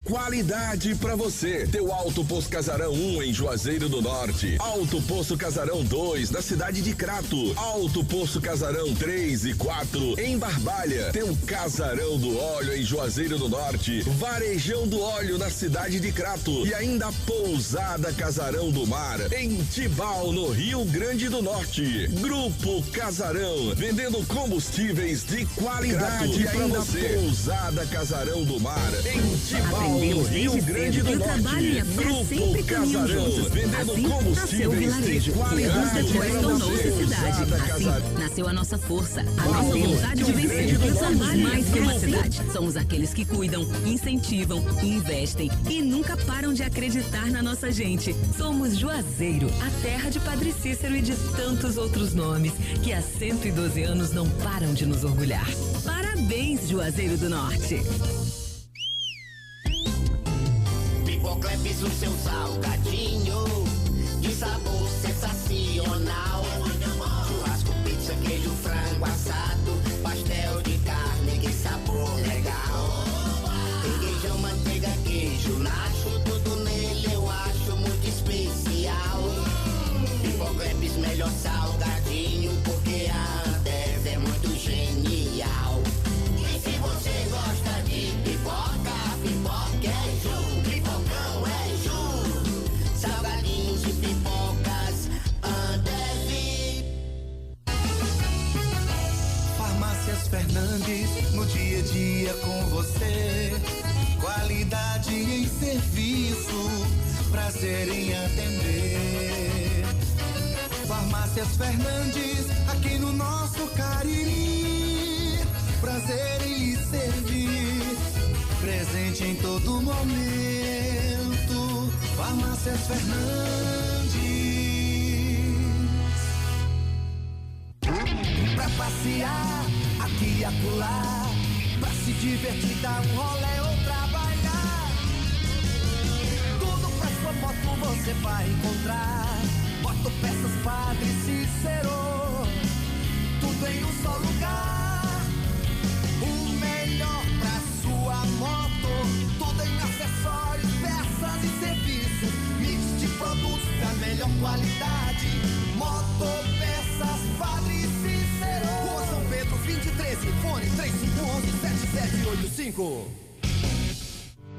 qualidade pra você. Teu Alto Posto Casarão 1 em Juazeiro do Norte. Alto Posto Casarão 2 na cidade de Crato. Alto Posto Casarão 3 e 4 em Barbalha. Teu Casarão do Óleo em Juazeiro do Norte. Varejão do Óleo na cidade de Crato. E ainda Pousada Casarão do Mar em Tibau, no Rio Grande do Norte. Grupo Casarão, vendendo combustíveis de qualidade pra você. Pousada Casarão do Mar em Tibau, no Rio Grande do Norte. Grupo Casarão, vendendo assim, combustíveis de qualidade pra você. Cidade. Assim, nasceu a nossa força, a nossa vontade de vencer. Somos mais que uma cidade. Somos aqueles que cuidam, incentivam, investem e nunca param de acreditar na nossa gente. Somos Juazeiro, a terra de Padre Cícero e de tantos outros nomes que há 112 anos não param de nos orgulhar. Parabéns, Juazeiro do Norte. Pipocleps, o seu salgadinho de sabor sensacional. Churrasco, pizza, queijo, frango assado, pastel de carne, que sabor legal. Requeijão, manteiga, queijo, nacho, tudo nele eu acho muito especial. Pipocleps, melhor salgadinho, porque a Andes é muito genial. E se você gosta de pipoca, pipoca é Ju, pipocão é Ju. Salgadinhos e pipocas, Andes. Farmácias Fernandes, no dia a dia com você. Qualidade em serviço, prazer em atender. Farmácias Fernandes, aqui no nosso Cariri. Prazer em lhe servir, presente em todo momento. Farmácias Fernandes. Pra passear, aqui e acolá, pra se divertir, dar um rolê ou trabalhar. Tudo pra sua moto você vai encontrar. Motopeças Padre Cícero, tudo em um só lugar. O melhor pra sua moto, tudo em acessórios, peças e serviços. Mix de produtos da melhor qualidade. Motopeças Padre Cícero, Rua São Pedro 2013, fone 3511-7785.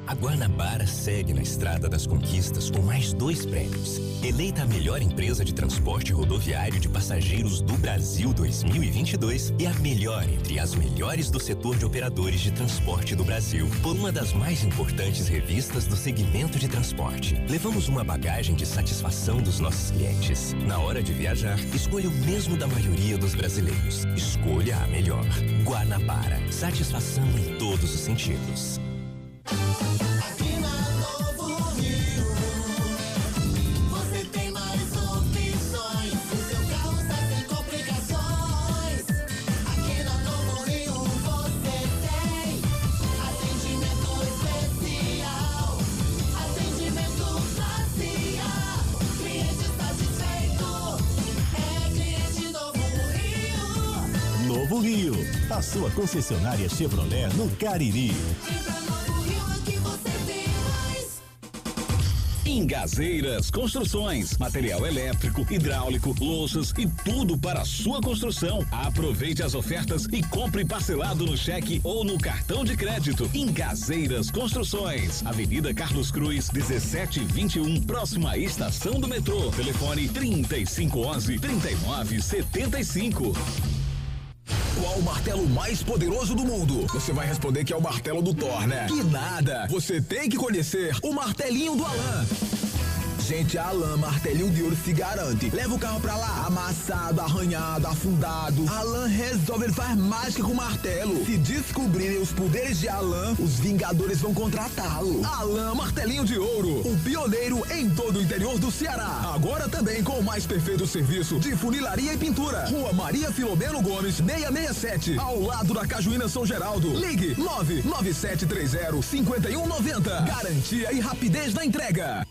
A Guanabara segue na estrada das conquistas com mais 2 prêmios. Eleita a melhor empresa de transporte rodoviário de passageiros do Brasil 2022 e a melhor entre as melhores do setor de operadores de transporte do Brasil, por uma das mais importantes revistas do segmento de transporte. Levamos uma bagagem de satisfação dos nossos clientes. Na hora de viajar, escolha o mesmo da maioria dos brasileiros. Escolha a melhor. Guanabara. Satisfação em todos os sentidos. Aqui na Novo Rio, você tem mais opções. O seu carro sai sem complicações. Aqui na Novo Rio você tem atendimento especial, atendimento facial. Cliente satisfeito, é cliente Novo Rio. Novo Rio, a sua concessionária Chevrolet no Cariri. Ingazeiras Construções, material elétrico, hidráulico, louças e tudo para a sua construção. Aproveite as ofertas e compre parcelado no cheque ou no cartão de crédito. Ingazeiras Construções, Avenida Carlos Cruz, 1721, próxima à estação do metrô. Telefone 3511-3975. Qual o martelo mais poderoso do mundo? Você vai responder que é o martelo do Thor, né? Que nada! Você tem que conhecer o martelinho do Alan. Gente, a Alan Martelinho de Ouro se garante. Leva o carro pra lá, amassado, arranhado, afundado. Alan resolve, ele faz mágica com o martelo. Se descobrirem os poderes de Alan, os Vingadores vão contratá-lo. Alan Martelinho de Ouro, o pioneiro em todo o interior do Ceará. Agora também com o mais perfeito serviço de funilaria e pintura. Rua Maria Filomeno Gomes, 667, ao lado da Cajuína São Geraldo. Ligue 99730-5190. Garantia e rapidez na entrega.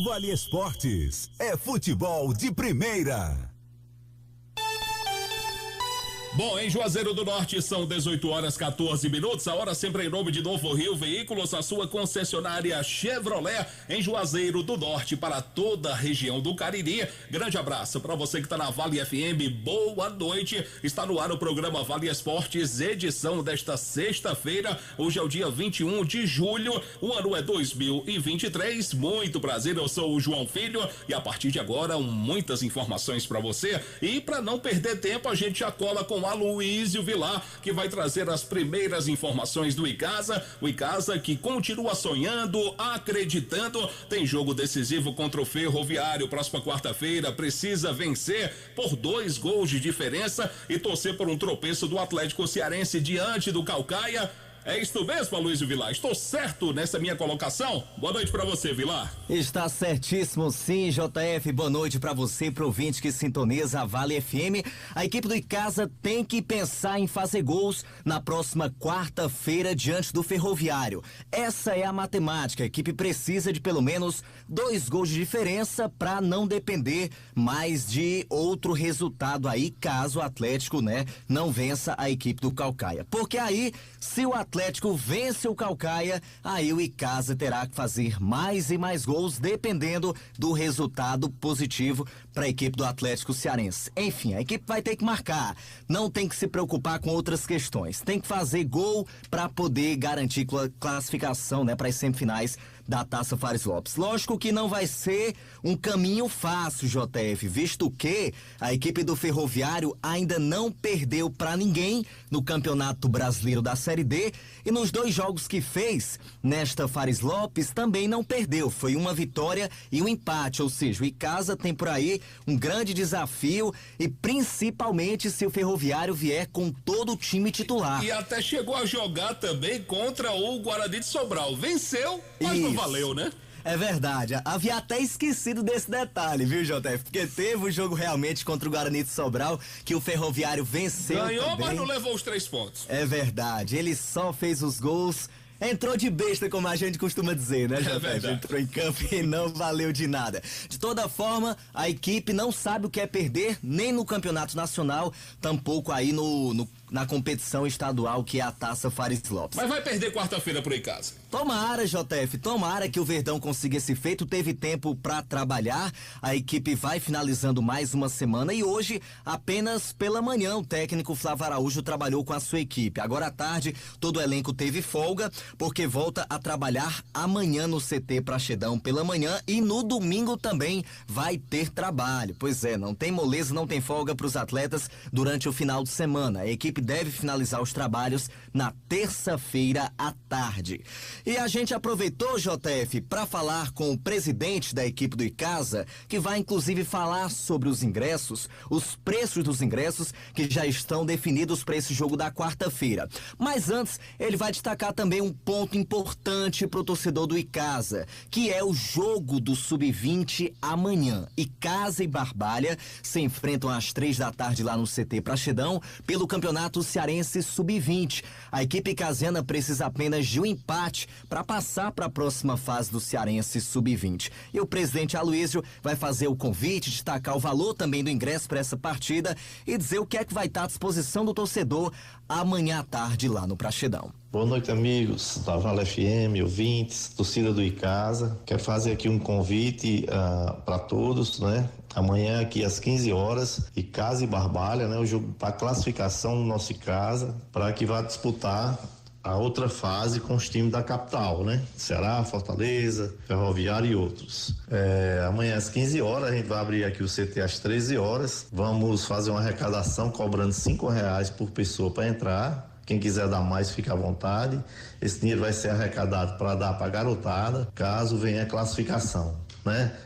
Vale Esportes, é futebol de primeira. Bom, em Juazeiro do Norte são 18h14. A hora sempre em nome de Novo Rio Veículos, a sua concessionária Chevrolet em Juazeiro do Norte para toda a região do Cariri. Grande abraço para você que está na Vale FM. Boa noite. Está no ar o programa Vale Esportes, edição desta sexta-feira. Hoje é o dia 21 de julho. O ano é 2023. Muito prazer, eu sou o João Filho e a partir de agora muitas informações para você. E para não perder tempo, a gente já cola com Aloísio Vilar, que vai trazer as primeiras informações do Icasa. O Icasa que continua sonhando, acreditando. Tem jogo decisivo contra o Ferroviário. Próxima quarta-feira precisa vencer por 2 gols de diferença e torcer por um tropeço do Atlético Cearense diante do Caucaia. É isto mesmo, Aloísio Vilar? Estou certo nessa minha colocação? Boa noite pra você, Vilar. Está certíssimo, sim, JF. Boa noite pra você, pro ouvinte que sintoniza a Vale FM. A equipe do Icasa tem que pensar em fazer gols na próxima quarta-feira diante do Ferroviário. Essa é a matemática. A equipe precisa de pelo menos 2 gols de diferença pra não depender mais de outro resultado aí, caso o Atlético, não vença a equipe do Caucaia. Porque aí, se o Atlético vence o Caucaia, aí o Icasa terá que fazer mais e mais gols, dependendo do resultado positivo para a equipe do Atlético Cearense. Enfim, a equipe vai ter que marcar, não tem que se preocupar com outras questões, tem que fazer gol para poder garantir classificação, para as semifinais da Taça Fares Lopes. Lógico que não vai ser um caminho fácil, JF, visto que a equipe do Ferroviário ainda não perdeu para ninguém no Campeonato Brasileiro da Série D e nos 2 jogos que fez nesta Fares Lopes também não perdeu. Foi uma vitória e um empate, ou seja, o Icasa tem por aí um grande desafio e principalmente se o Ferroviário vier com todo o time titular. E até chegou a jogar também contra o Guarani de Sobral. Venceu, mas não valeu, né? É verdade, havia até esquecido desse detalhe, viu, JF? Porque teve o jogo realmente contra o Guarani de Sobral, que o Ferroviário venceu. Ganhou, também. mas não levou os 3 pontos. É verdade, ele só fez os gols. Entrou de besta, como a gente costuma dizer, né, JF? Entrou em campo e não valeu de nada. De toda forma, a equipe não sabe o que é perder, nem no Campeonato Nacional, tampouco aí na competição estadual, que é a Taça Fares Lopes. Mas vai perder quarta-feira pro Icasa. Tomara, JF, tomara que o Verdão consiga esse feito. Teve tempo pra trabalhar, a equipe vai finalizando mais uma semana e hoje, apenas pela manhã, o técnico Flávio Araújo trabalhou com a sua equipe. Agora à tarde, todo o elenco teve folga, porque volta a trabalhar amanhã no CT Praxedão pela manhã e no domingo também vai ter trabalho. Pois é, não tem moleza, não tem folga pros atletas durante o final de semana. A equipe deve finalizar os trabalhos na terça-feira à tarde. E a gente aproveitou, JF, para falar com o presidente da equipe do Icasa, que vai inclusive falar sobre os ingressos, os preços dos ingressos que já estão definidos para esse jogo da quarta-feira. Mas antes, ele vai destacar também um ponto importante para o torcedor do Icasa, que é o jogo do Sub-20 amanhã. Icasa e Barbalha se enfrentam às 3 da tarde lá no CT Praxedão pelo Campeonato Cearense Sub-20. A equipe icasiana precisa apenas de um empate para passar para a próxima fase do Cearense Sub-20. E o presidente Aloísio vai fazer o convite, destacar o valor também do ingresso para essa partida e dizer o que é que vai estar à disposição do torcedor amanhã à tarde lá no Praxedão. Boa noite, amigos da Vale FM, ouvintes, torcida do Icasa. Quero fazer aqui um convite para todos, Amanhã aqui às 15 horas, Icasa e Barbalha, o jogo para classificação do nosso Icasa, para que vá disputar a outra fase com os times da capital, Ceará, Fortaleza, Ferroviário e outros. Amanhã às 15 horas, a gente vai abrir aqui o CT às 13 horas. Vamos fazer uma arrecadação cobrando R$5 por pessoa para entrar. Quem quiser dar mais, fica à vontade. Esse dinheiro vai ser arrecadado para dar para a garotada, caso venha a classificação,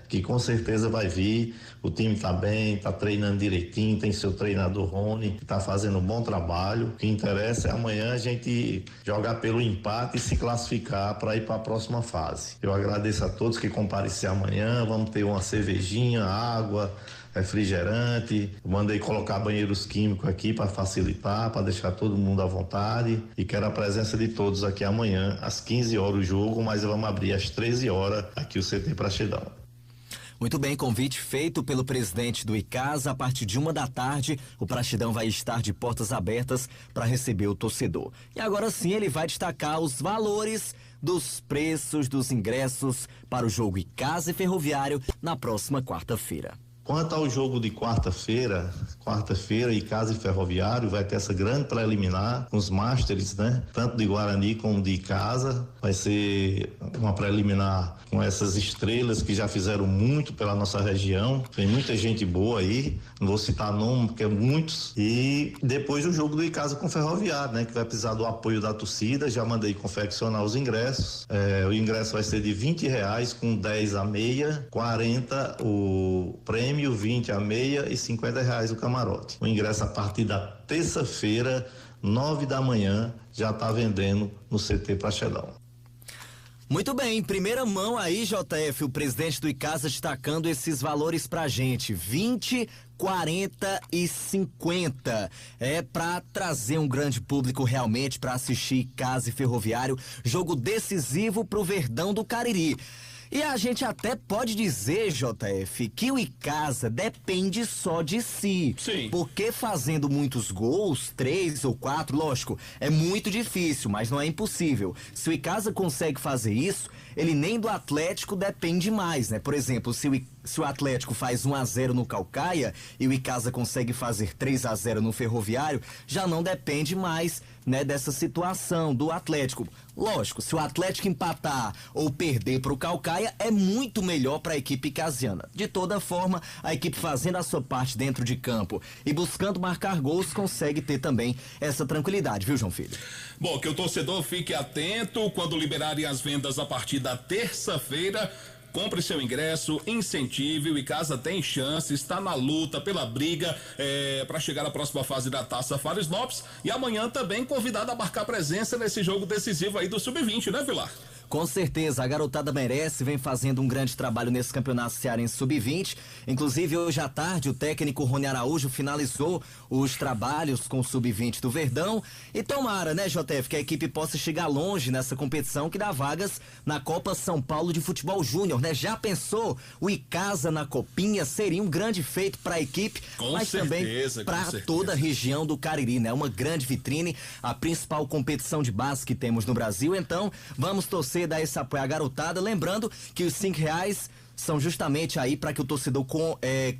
Que com certeza vai vir. O time tá bem, tá treinando direitinho, tem seu treinador Rony, que tá fazendo um bom trabalho. O que interessa é amanhã a gente jogar pelo empate e se classificar para ir para a próxima fase. Eu agradeço a todos que compareceram amanhã. Vamos ter uma cervejinha, água, refrigerante. Mandei colocar banheiros químicos aqui para facilitar, para deixar todo mundo à vontade. E quero a presença de todos aqui amanhã, às 15 horas o jogo, mas vamos abrir às 13 horas aqui o CT Praxedão. Muito bem, convite feito pelo presidente do Icasa. A partir de 1h, o Praxidão vai estar de portas abertas para receber o torcedor. E agora sim ele vai destacar os valores dos preços dos ingressos para o jogo Icasa e Ferroviário na próxima quarta-feira. Quanto ao jogo de quarta-feira, Icasa e Ferroviário vai ter essa grande preliminar com os Masters, né? Tanto de Guarani como de Icasa. Vai ser uma preliminar com essas estrelas que já fizeram muito pela nossa região. Tem muita gente boa aí, não vou citar nome, porque é muitos. E depois o jogo do Icasa com o Ferroviário, né? Que vai precisar do apoio da torcida. Já mandei confeccionar os ingressos. O ingresso vai ser de R$20, com 10 a meia, 40 o prêmio, 20 a meia e R$50 o camarote. O ingresso a partir da terça-feira, 9 da manhã, já está vendendo no CT Praxedão. Muito bem, em primeira mão aí, JF, o presidente do Icasa destacando esses valores pra gente, 20, 40 e 50. É pra trazer um grande público realmente pra assistir Icasa e Ferroviário, jogo decisivo pro Verdão do Cariri. E a gente até pode dizer, JF, que o Icasa depende só de si. Sim. Porque fazendo muitos gols, 3 ou 4, lógico, é muito difícil, mas não é impossível. Se o Icasa consegue fazer isso, ele nem do Atlético depende mais, né? Por exemplo, se o Atlético faz 1-0 no Caucaia e o Icasa consegue fazer 3-0 no Ferroviário, já não depende mais, né, dessa situação do Atlético. Lógico, se o Atlético empatar ou perder para o Caucaia, é muito melhor para a equipe icasiana. De toda forma, a equipe fazendo a sua parte dentro de campo e buscando marcar gols, consegue ter também essa tranquilidade, viu, João Filho? Bom, que o torcedor fique atento quando liberarem as vendas a partir da terça-feira. Compre seu ingresso, incentive, o Icasa tem chance, está na luta pela briga para chegar à próxima fase da Taça Fares Lopes e amanhã também convidado a marcar presença nesse jogo decisivo aí do Sub-20, né, Vilar? Com certeza, a garotada merece, vem fazendo um grande trabalho nesse campeonato cearense sub-20. Inclusive, hoje à tarde, o técnico Rony Araújo finalizou os trabalhos com o sub-20 do Verdão. E tomara, né, JF, que a equipe possa chegar longe nessa competição que dá vagas na Copa São Paulo de Futebol Júnior, né? Já pensou? O Icasa na Copinha seria um grande feito para a equipe, mas também para toda a região do Cariri, né? Uma grande vitrine, a principal competição de base que temos no Brasil. Então, vamos torcer, dar esse apoio à garotada, lembrando que os R$5 são justamente aí para que o torcedor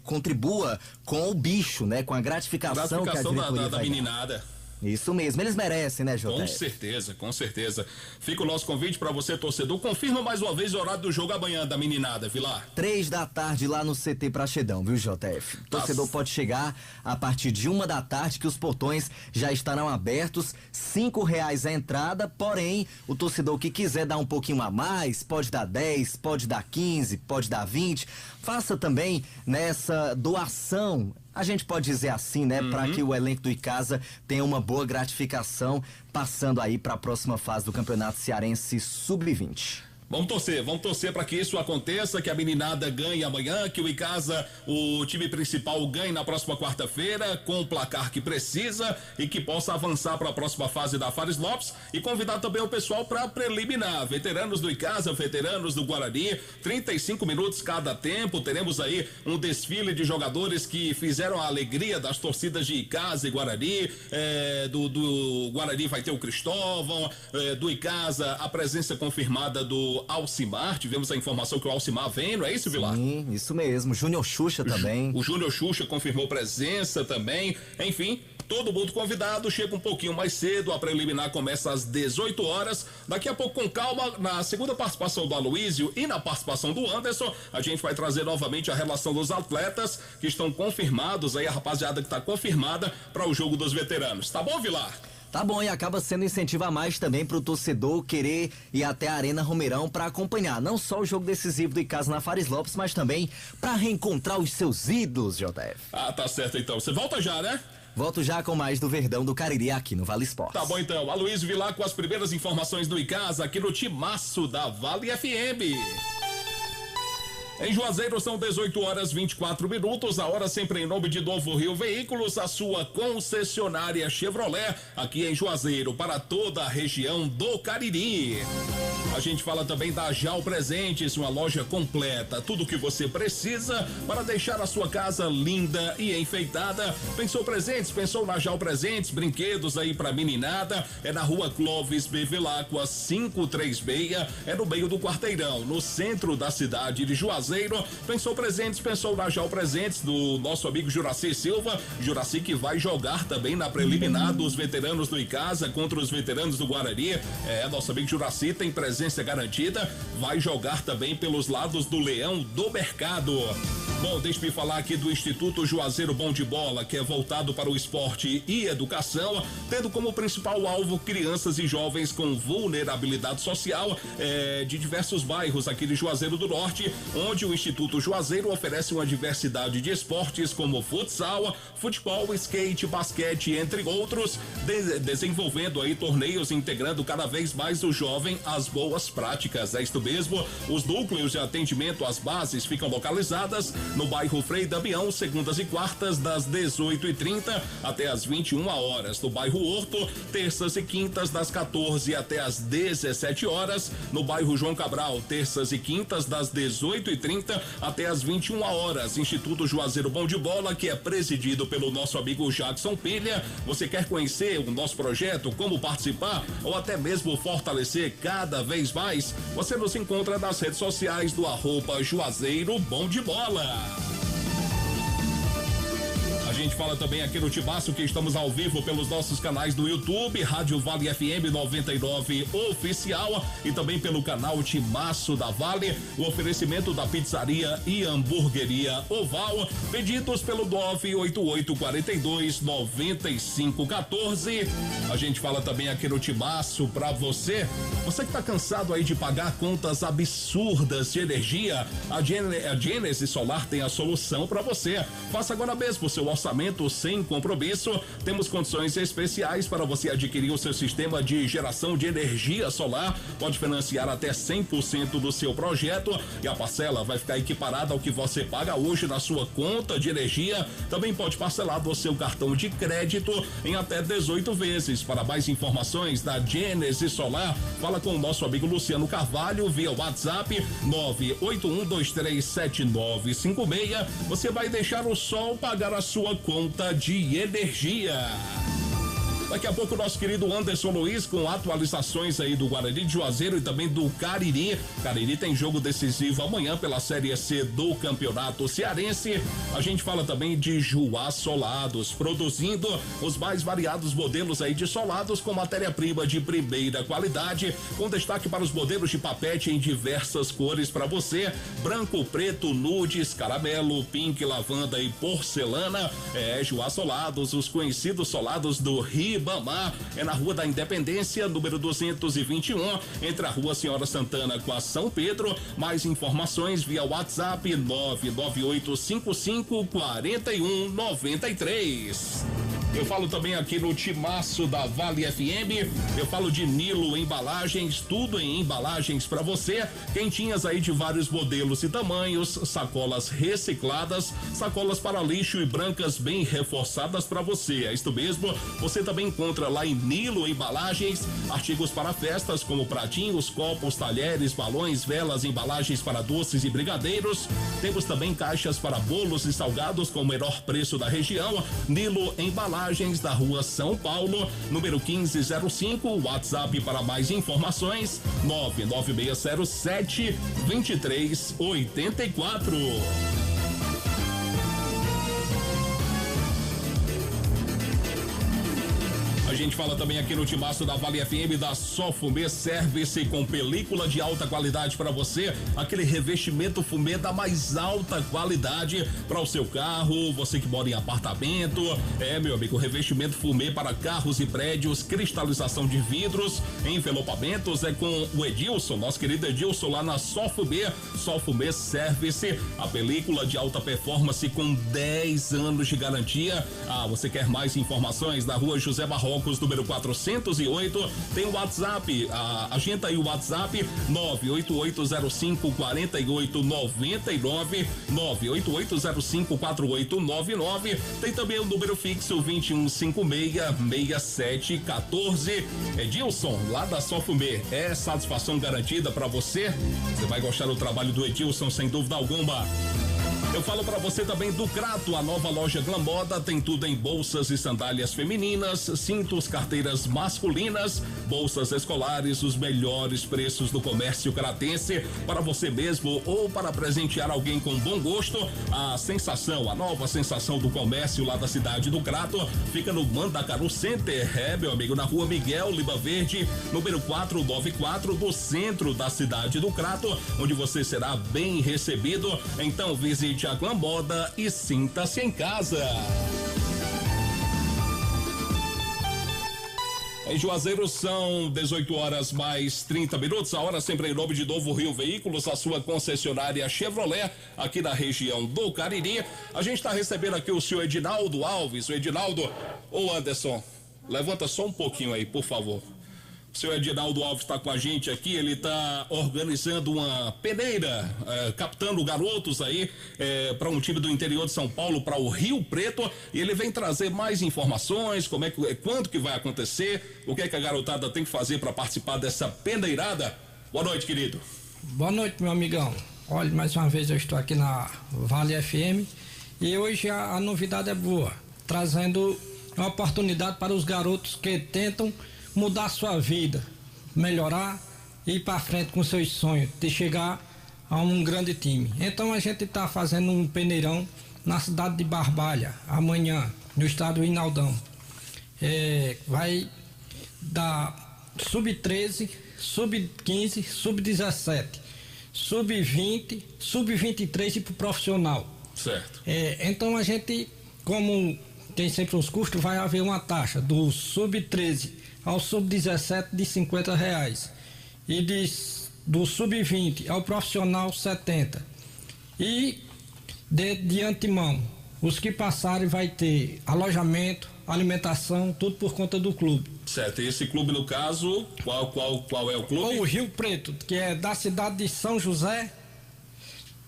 contribua com o bicho, né? Com a gratificação que a diretoria da meninada. Isso mesmo, eles merecem, né, Jota? Com certeza, com certeza. Fica o nosso convite para você, torcedor. Confirma mais uma vez o horário do jogo amanhã da meninada, Vilar. 3 da tarde lá no CT Praxedão, viu, JF? O torcedor pode chegar a partir de 1 da tarde, que os portões já estarão abertos, R$5 a entrada, porém, o torcedor que quiser dar um pouquinho a mais, pode dar 10, pode dar 15, pode dar 20, faça também nessa doação, a gente pode dizer assim, né? Para que o elenco do Icasa tenha uma boa gratificação, passando aí para a próxima fase do Campeonato Cearense Sub-20. Vamos torcer para que isso aconteça, que a meninada ganhe amanhã, que o Icasa, o time principal, ganhe na próxima quarta-feira, com o placar que precisa e que possa avançar para a próxima fase da Fares Lopes e convidar também o pessoal para preliminar. Veteranos do Icasa, veteranos do Guarani, 35 minutos cada tempo. Teremos aí um desfile de jogadores que fizeram a alegria das torcidas de Icasa e Guarani. Do Guarani vai ter o Cristóvão, do Icasa a presença confirmada do Alcimar, tivemos a informação que o Alcimar vem, não é isso, Vilar? Sim, isso mesmo, Júnior Xuxa também. O Júnior Xuxa confirmou presença também, enfim, todo mundo convidado, chega um pouquinho mais cedo, a preliminar começa às 18 horas, daqui a pouco com calma, na segunda participação do Aloísio e na participação do Anderson, a gente vai trazer novamente a relação dos atletas que estão confirmados, aí a rapaziada que está confirmada para o jogo dos veteranos, tá bom, Vilar? Tá bom, e acaba sendo incentivo a mais também pro torcedor querer ir até a Arena Romeirão para acompanhar não só o jogo decisivo do Icasa na Fares Lopes, mas também para reencontrar os seus ídolos, JF. Ah, tá certo então. Você volta já, né? Volto já com mais do Verdão do Cariri aqui no Vale Esportes. Tá bom então. Aloísio Vilar com as primeiras informações do Icasa aqui no Timaço da Vale FM. Em Juazeiro são 18h24, a hora sempre em nome de Novo Rio Veículos, a sua concessionária Chevrolet, aqui em Juazeiro, para toda a região do Cariri. A gente fala também da Jau Presentes, uma loja completa, tudo o que você precisa para deixar a sua casa linda e enfeitada. Pensou presentes? Pensou na Jau Presentes, brinquedos aí pra meninada, é na rua Clóvis Bevilacqua 536, é no meio do quarteirão, no centro da cidade de Juazeiro. Pensou presentes? Pensou na Jau Presentes do nosso amigo Juraci Silva, Juraci que vai jogar também na preliminar dos veteranos do Icasa contra os veteranos do Guarani. Nosso amigo Juraci tem presença garantida, vai jogar também pelos lados do Leão do Mercado. Bom, deixa-me falar aqui do Instituto Juazeiro Bom de Bola, que é voltado para o esporte e educação, tendo como principal alvo crianças e jovens com vulnerabilidade social de diversos bairros aqui de Juazeiro do Norte, onde o Instituto Juazeiro oferece uma diversidade de esportes como futsal, futebol, skate, basquete, entre outros, desenvolvendo aí torneios integrando cada vez mais o jovem às boas práticas. É isto mesmo, os núcleos de atendimento às bases ficam localizadas no bairro Frei Damião, segundas e quartas, das 18h30 até as 21 horas. No bairro Horto, terças e quintas, das 14 até as 17 horas. No bairro João Cabral, terças e quintas, das 18h30 até as 21 horas. Instituto Juazeiro Bom de Bola, que é presidido pelo nosso amigo Jackson Pilha. Você quer conhecer o nosso projeto, como participar ou até mesmo fortalecer cada vez mais? Você nos encontra nas redes sociais do @Juazeiro Bom de Bola. A gente fala também aqui no Tibaço que estamos ao vivo pelos nossos canais do YouTube, Rádio Vale FM 99 Oficial e também pelo canal Tibaço da Vale, o oferecimento da pizzaria e hamburgueria Oval, pedidos pelo 988429514. A gente fala também aqui no Tibaço pra você que tá cansado aí de pagar contas absurdas de energia, a Gênesis Solar tem a solução pra você. Faça agora mesmo o seu orçamento sem compromisso. Temos condições especiais para você adquirir o seu sistema de geração de energia solar. Pode financiar até 100% do seu projeto e a parcela vai ficar equiparada ao que você paga hoje na sua conta de energia. Também pode parcelar do seu cartão de crédito em até 18 vezes. Para mais informações da Gênesis Solar, fala com o nosso amigo Luciano Carvalho via WhatsApp 981237956. Você vai deixar o sol pagar a sua conta de energia. Daqui a pouco o nosso querido Anderson Luiz com atualizações aí do Guarani de Juazeiro e também do Cariri. Cariri tem jogo decisivo amanhã pela Série C do Campeonato Cearense. A gente fala também de Juá Solados, produzindo os mais variados modelos aí de solados com matéria-prima de primeira qualidade, com destaque para os modelos de papete em diversas cores para você: branco, preto, nudes, caramelo, pink, lavanda e porcelana. Juá Solados, os conhecidos solados do Rio Bamar, é na Rua da Independência, número 221, entre a Rua Senhora Santana com a São Pedro. Mais informações via WhatsApp 998554193. Eu falo também aqui no Timaço da Vale FM, eu falo de Nilo Embalagens, tudo em embalagens para você, quentinhas aí de vários modelos e tamanhos, sacolas recicladas, sacolas para lixo e brancas bem reforçadas para você. É isto mesmo, você também encontra lá em Nilo Embalagens artigos para festas como pratinhos, copos, talheres, balões, velas, embalagens para doces e brigadeiros. Temos também caixas para bolos e salgados com o menor preço da região. Nilo Embalagens, da Rua São Paulo, número 1505. WhatsApp para mais informações 99607-2384. A gente fala também aqui no Timaço da Vale FM da Só Fumê Service, com película de alta qualidade para você, aquele revestimento fumê da mais alta qualidade para o seu carro, você que mora em apartamento. Meu amigo, revestimento fumê para carros e prédios, cristalização de vidros, envelopamentos é com o Edilson, nosso querido Edilson lá na Só Fumê Service, a película de alta performance com 10 anos de garantia. Você quer mais informações? Na Rua José Barroca Juncos, número 408. Tem o WhatsApp, agenda aí o WhatsApp 988054899, 988054899. Tem também o número fixo 2156-6714. Edilson, lá da Sofumê, é satisfação garantida para você. Você vai gostar do trabalho do Edilson, sem dúvida alguma. Eu falo pra você também do Crato, a nova loja Glam Moda, tem tudo em bolsas e sandálias femininas, cintos, carteiras masculinas, bolsas escolares, os melhores preços do comércio cratense, para você mesmo ou para presentear alguém com bom gosto. A nova sensação do comércio lá da cidade do Crato, fica no Mandacaru Center, meu amigo, na rua Miguel Lima Verde, número 494, do centro da cidade do Crato, onde você será bem recebido. Então visite a Glam Moda e sinta-se em casa. Em Juazeiro são 18 horas mais 30 minutos, a hora sempre em nome de Novo Rio Veículos, a sua concessionária Chevrolet, aqui na região do Cariri. A gente está recebendo aqui o senhor Edinaldo Alves. O Edinaldo, ô Anderson, levanta só um pouquinho aí, por favor. O senhor Edinaldo Alves está com a gente aqui, ele está organizando uma peneira, captando garotos aí para um time do interior de São Paulo, para o Rio Preto, e ele vem trazer mais informações, quando que vai acontecer, o que é que a garotada tem que fazer para participar dessa peneirada. Boa noite, querido. Boa noite, meu amigão. Olha, mais uma vez eu estou aqui na Vale FM e hoje a novidade é boa, trazendo uma oportunidade para os garotos que tentam mudar sua vida, melhorar e ir para frente com seus sonhos de chegar a um grande time. Então a gente está fazendo um peneirão na cidade de Barbalha amanhã, no estado do Inaldão. Vai dar sub-13, sub-15, sub-17, sub-20, sub-23 e pro profissional. Certo. Então a gente, como tem sempre uns custos, vai haver uma taxa do sub-13 ao sub-17 de R$50 e do sub-20 ao profissional R$70. E de antemão, os que passarem vai ter alojamento, alimentação, tudo por conta do clube. Certo, e esse clube no caso, qual é o clube? O Rio Preto, que é da cidade de São José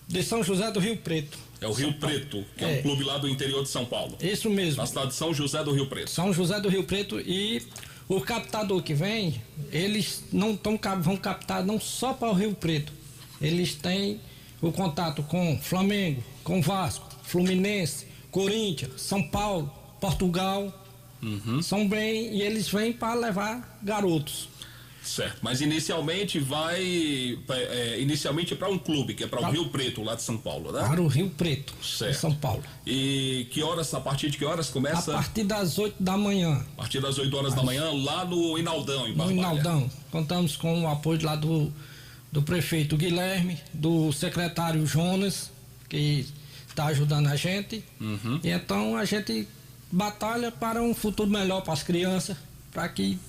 do Rio Preto. É o Rio Preto, que é um clube lá do interior de São Paulo. Isso mesmo. Na cidade de São José do Rio Preto. São José do Rio Preto, e o captador que vem, eles vão captar não só para o Rio Preto, eles têm o contato com Flamengo, com Vasco, Fluminense, Corinthians, São Paulo, Portugal, e eles vêm para levar garotos. Certo, mas inicialmente para um clube, que é para o Rio Preto, lá de São Paulo, né? Para o Rio Preto, de São Paulo. E a partir de que horas começa? A partir das 8 da manhã. A partir das 8 horas da manhã, lá no Inaldão, em Barbalha. No Inaldão. Contamos com o apoio lá do prefeito Guilherme, do secretário Jonas, que está ajudando a gente. E então a gente batalha para um futuro melhor para as crianças, para que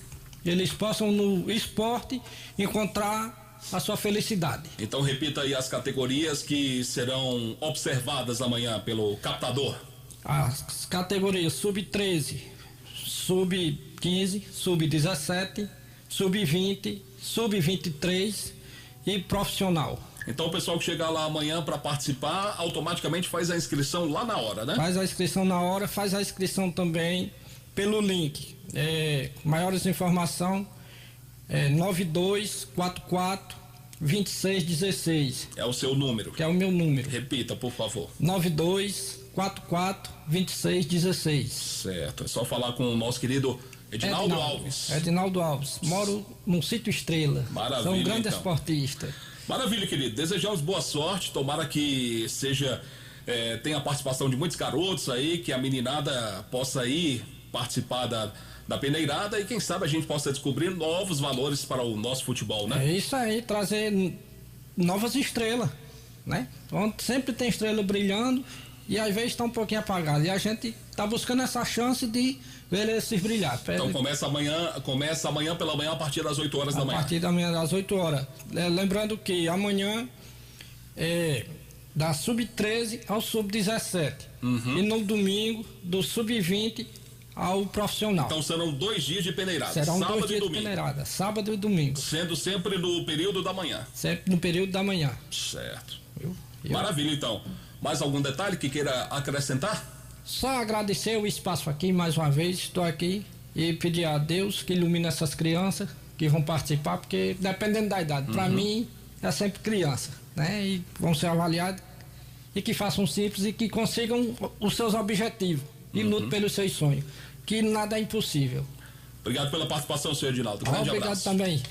eles possam no esporte encontrar a sua felicidade. Então repita aí as categorias que serão observadas amanhã pelo captador. As categorias sub-13, sub-15, sub-17, sub-20, sub-23 e profissional. Então o pessoal que chegar lá amanhã para participar automaticamente faz a inscrição lá na hora, né? Faz a inscrição na hora, faz a inscrição também pelo link. Maiores informações 9244 2616. É o seu número. Que é o meu número. Repita, por favor. 9244 2616. Certo, é só falar com o nosso querido Edinaldo Alves. Edinaldo Alves. Moro num sítio Estrela. Maravilha. Sou um grande esportista. Maravilha, querido. Desejamos boa sorte. Tomara que tenha a participação de muitos garotos aí, que a meninada possa ir participar da peneirada e quem sabe a gente possa descobrir novos valores para o nosso futebol, né? É isso aí, trazer novas estrelas, né? Onde sempre tem estrela brilhando e às vezes está um pouquinho apagado, e a gente está buscando essa chance de ver esses brilhar. Então começa amanhã pela manhã a partir das 8 horas da manhã. A partir da manhã das 8 horas. Lembrando que amanhã da sub-13 ao sub-17 e no domingo do sub-20 ao profissional. Então serão 2 dias de peneirada. Serão sábado 2 dias e domingo. de peneirada, sábado e domingo. Sendo sempre no período da manhã. Sempre no período da manhã. Certo. Maravilha, então. Mais algum detalhe que queira acrescentar? Só agradecer o espaço aqui mais uma vez, estou aqui e pedir a Deus que ilumine essas crianças que vão participar, porque dependendo da idade, para mim é sempre criança, né? E vão ser avaliados e que façam simples e que consigam os seus objetivos e lutem pelos seus sonhos, que nada é impossível. Obrigado pela participação, senhor Edinaldo. Grande Obrigado abraço. também.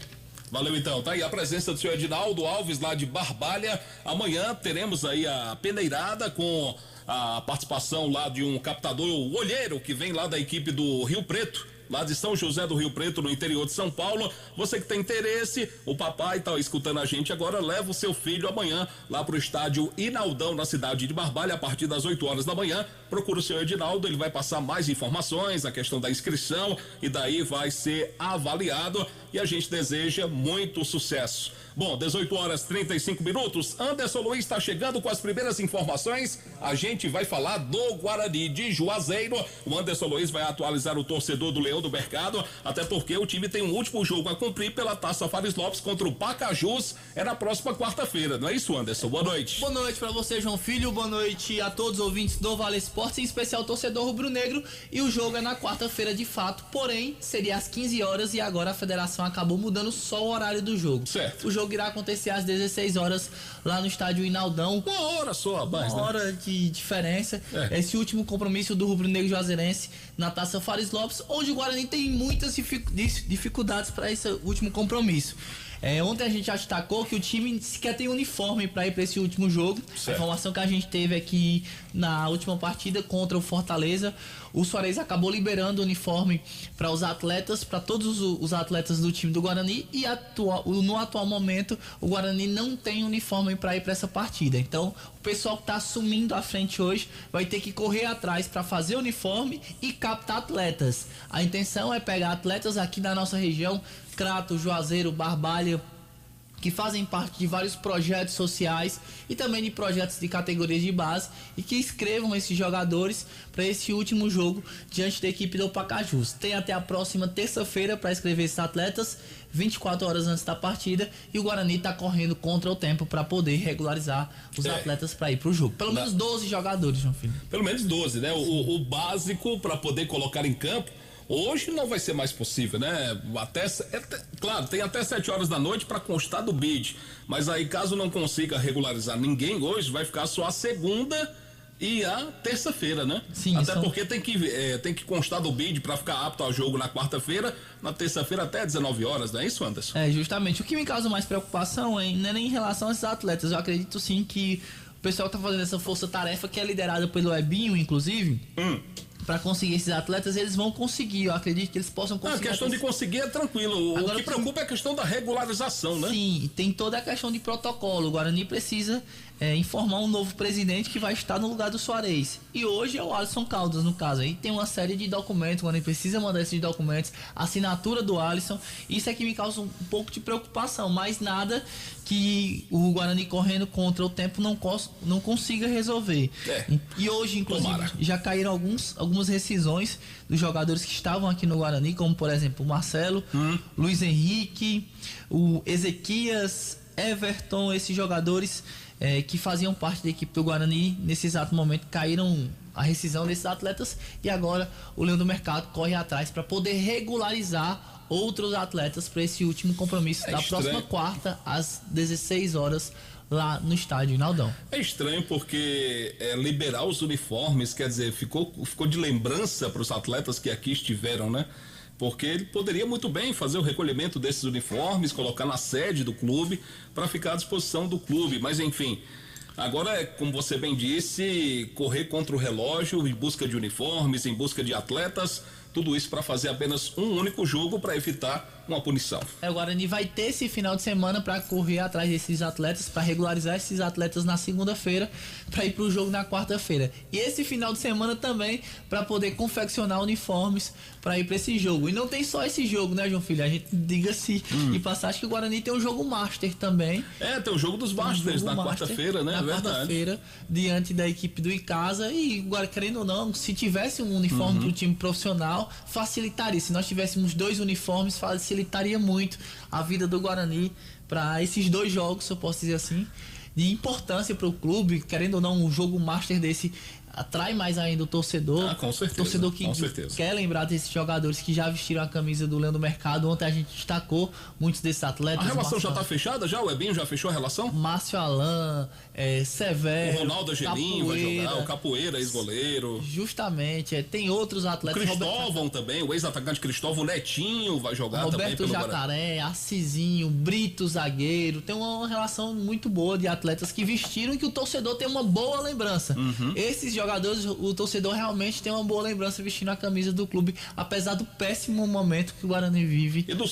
Valeu, então. Tá aí a presença do senhor Edinaldo Alves, lá de Barbalha. Amanhã teremos aí a peneirada com a participação lá de um captador olheiro que vem lá da equipe do Rio Preto, lá de São José do Rio Preto, no interior de São Paulo. Você que tem interesse, o papai tá escutando a gente agora, leva o seu filho amanhã lá pro estádio Inaldão, na cidade de Barbalha, a partir das 8 horas da manhã. Procura o senhor Edinaldo, ele vai passar mais informações, a questão da inscrição, e daí vai ser avaliado, e a gente deseja muito sucesso. Bom, 18 horas 35 minutos, Anderson Luiz está chegando com as primeiras informações. A gente vai falar do Guarani de Juazeiro. O Anderson Luiz vai atualizar o torcedor do Leão do Mercado, até porque o time tem um último jogo a cumprir pela Taça Fares Lopes contra o Pacajus. É na próxima quarta-feira, não é isso, Anderson? Boa noite. Boa noite para você, João Filho. Boa noite a todos os ouvintes do Vale Esportes, em especial o torcedor rubro-negro. E o jogo é na quarta-feira de fato, porém seria às 15 horas e agora a federação acabou mudando só o horário do jogo. Certo. O jogo irá acontecer às 16 horas lá no estádio Inaldão. Uma hora só, mais, uma hora de diferença. Esse último compromisso do rubro-negro juazeirense na Taça Fares Lopes, onde o Guarani tem muitas dificuldades para esse último compromisso. Ontem a gente já destacou que o time sequer tem uniforme para ir para esse último jogo. Certo. A informação que a gente teve aqui na última partida contra o Fortaleza, o Suarez acabou liberando o uniforme para os atletas, para todos os atletas do time do Guarani, e no atual momento o Guarani não tem uniforme para ir para essa partida. Então o pessoal que está assumindo a frente hoje vai ter que correr atrás para fazer uniforme e captar atletas. A intenção é pegar atletas aqui da nossa região, Crato, Juazeiro, Barbalha, que fazem parte de vários projetos sociais e também de projetos de categorias de base, e que inscrevam esses jogadores para esse último jogo diante da equipe do Pacajus. Tem até a próxima terça-feira para inscrever esses atletas, 24 horas antes da partida, e o Guarani está correndo contra o tempo para poder regularizar os atletas para ir para o jogo. Pelo menos 12 jogadores, João Filho. Pelo menos 12, né? O básico para poder colocar em campo. Hoje não vai ser mais possível, né? Claro, tem até 7 horas da noite para constar do bid, mas aí caso não consiga regularizar ninguém hoje, vai ficar só a segunda e a terça-feira, né? Sim, até porque tem que constar do bid para ficar apto ao jogo na quarta-feira, na terça-feira até 19 horas, não é isso, Anderson? Justamente. O que me causa mais preocupação não é nem em relação a esses atletas. Eu acredito sim que o pessoal que tá fazendo essa força-tarefa, que é liderada pelo Ebinho, inclusive, para conseguir esses atletas, eles vão conseguir. Eu acredito que eles possam conseguir. A questão de conseguir é tranquilo. Agora, o que preocupa é a questão da regularização, né? Sim, tem toda a questão de protocolo. O Guarani precisa informar um novo presidente que vai estar no lugar do Suarez. E hoje é o Alisson Caldas, no caso. Aí tem uma série de documentos, o Guarani precisa mandar esses documentos, a assinatura do Alisson. Isso é que me causa um pouco de preocupação, mas nada que o Guarani correndo contra o tempo não consiga resolver. E hoje, inclusive, já caíram algumas rescisões dos jogadores que estavam aqui no Guarani, como por exemplo o Marcelo, Luiz Henrique, o Ezequias, Everton, esses jogadores que faziam parte da equipe do Guarani, nesse exato momento caíram a rescisão desses atletas, e agora o Leão do Mercado corre atrás para poder regularizar outros atletas para esse último compromisso da próxima quarta, às 16 horas, lá no estádio Inaldão. É estranho porque liberar os uniformes, quer dizer, ficou de lembrança para os atletas que aqui estiveram, né? Porque ele poderia muito bem fazer o recolhimento desses uniformes, colocar na sede do clube para ficar à disposição do clube, mas enfim, agora como você bem disse, correr contra o relógio em busca de uniformes, em busca de atletas, tudo isso para fazer apenas um único jogo para evitar uma punição. O Guarani vai ter esse final de semana para correr atrás desses atletas, para regularizar esses atletas na segunda-feira, para ir pro jogo na quarta-feira. E esse final de semana também para poder confeccionar uniformes para ir para esse jogo. E não tem só esse jogo, né, João Filho? A gente diga-se de passagem que o Guarani tem um jogo Master também. Tem o jogo dos Masters na quarta-feira, né? Na quarta-feira, diante da equipe do Icasa. E agora, querendo ou não, se tivesse um uniforme pro time profissional, facilitaria. Se nós tivéssemos 2 uniformes, facilitaria muito a vida do Guarani para esses 2 jogos, se eu posso dizer assim, de importância para o clube. Querendo ou não, um jogo Master desse atrai mais ainda o torcedor. Com certeza. Torcedor que quer lembrar desses jogadores que já vestiram a camisa do Leão do Mercado. Ontem a gente destacou muitos desses atletas. A relação já tá fechada já? O Ebinho já fechou a relação? Márcio Alain, Severo, o Ronaldo Angelim vai jogar, o Capoeira, ex-goleiro. Justamente, tem outros atletas. Cristóvão também, o ex-atacante Cristóvão, o Netinho vai jogar também pelo Jacaré, Assisinho, Brito, zagueiro. Tem uma relação muito boa de atletas que vestiram e que o torcedor tem uma boa lembrança. Esses jogadores, o torcedor realmente tem uma boa lembrança vestindo a camisa do clube, apesar do péssimo momento que o Guarani vive. E dos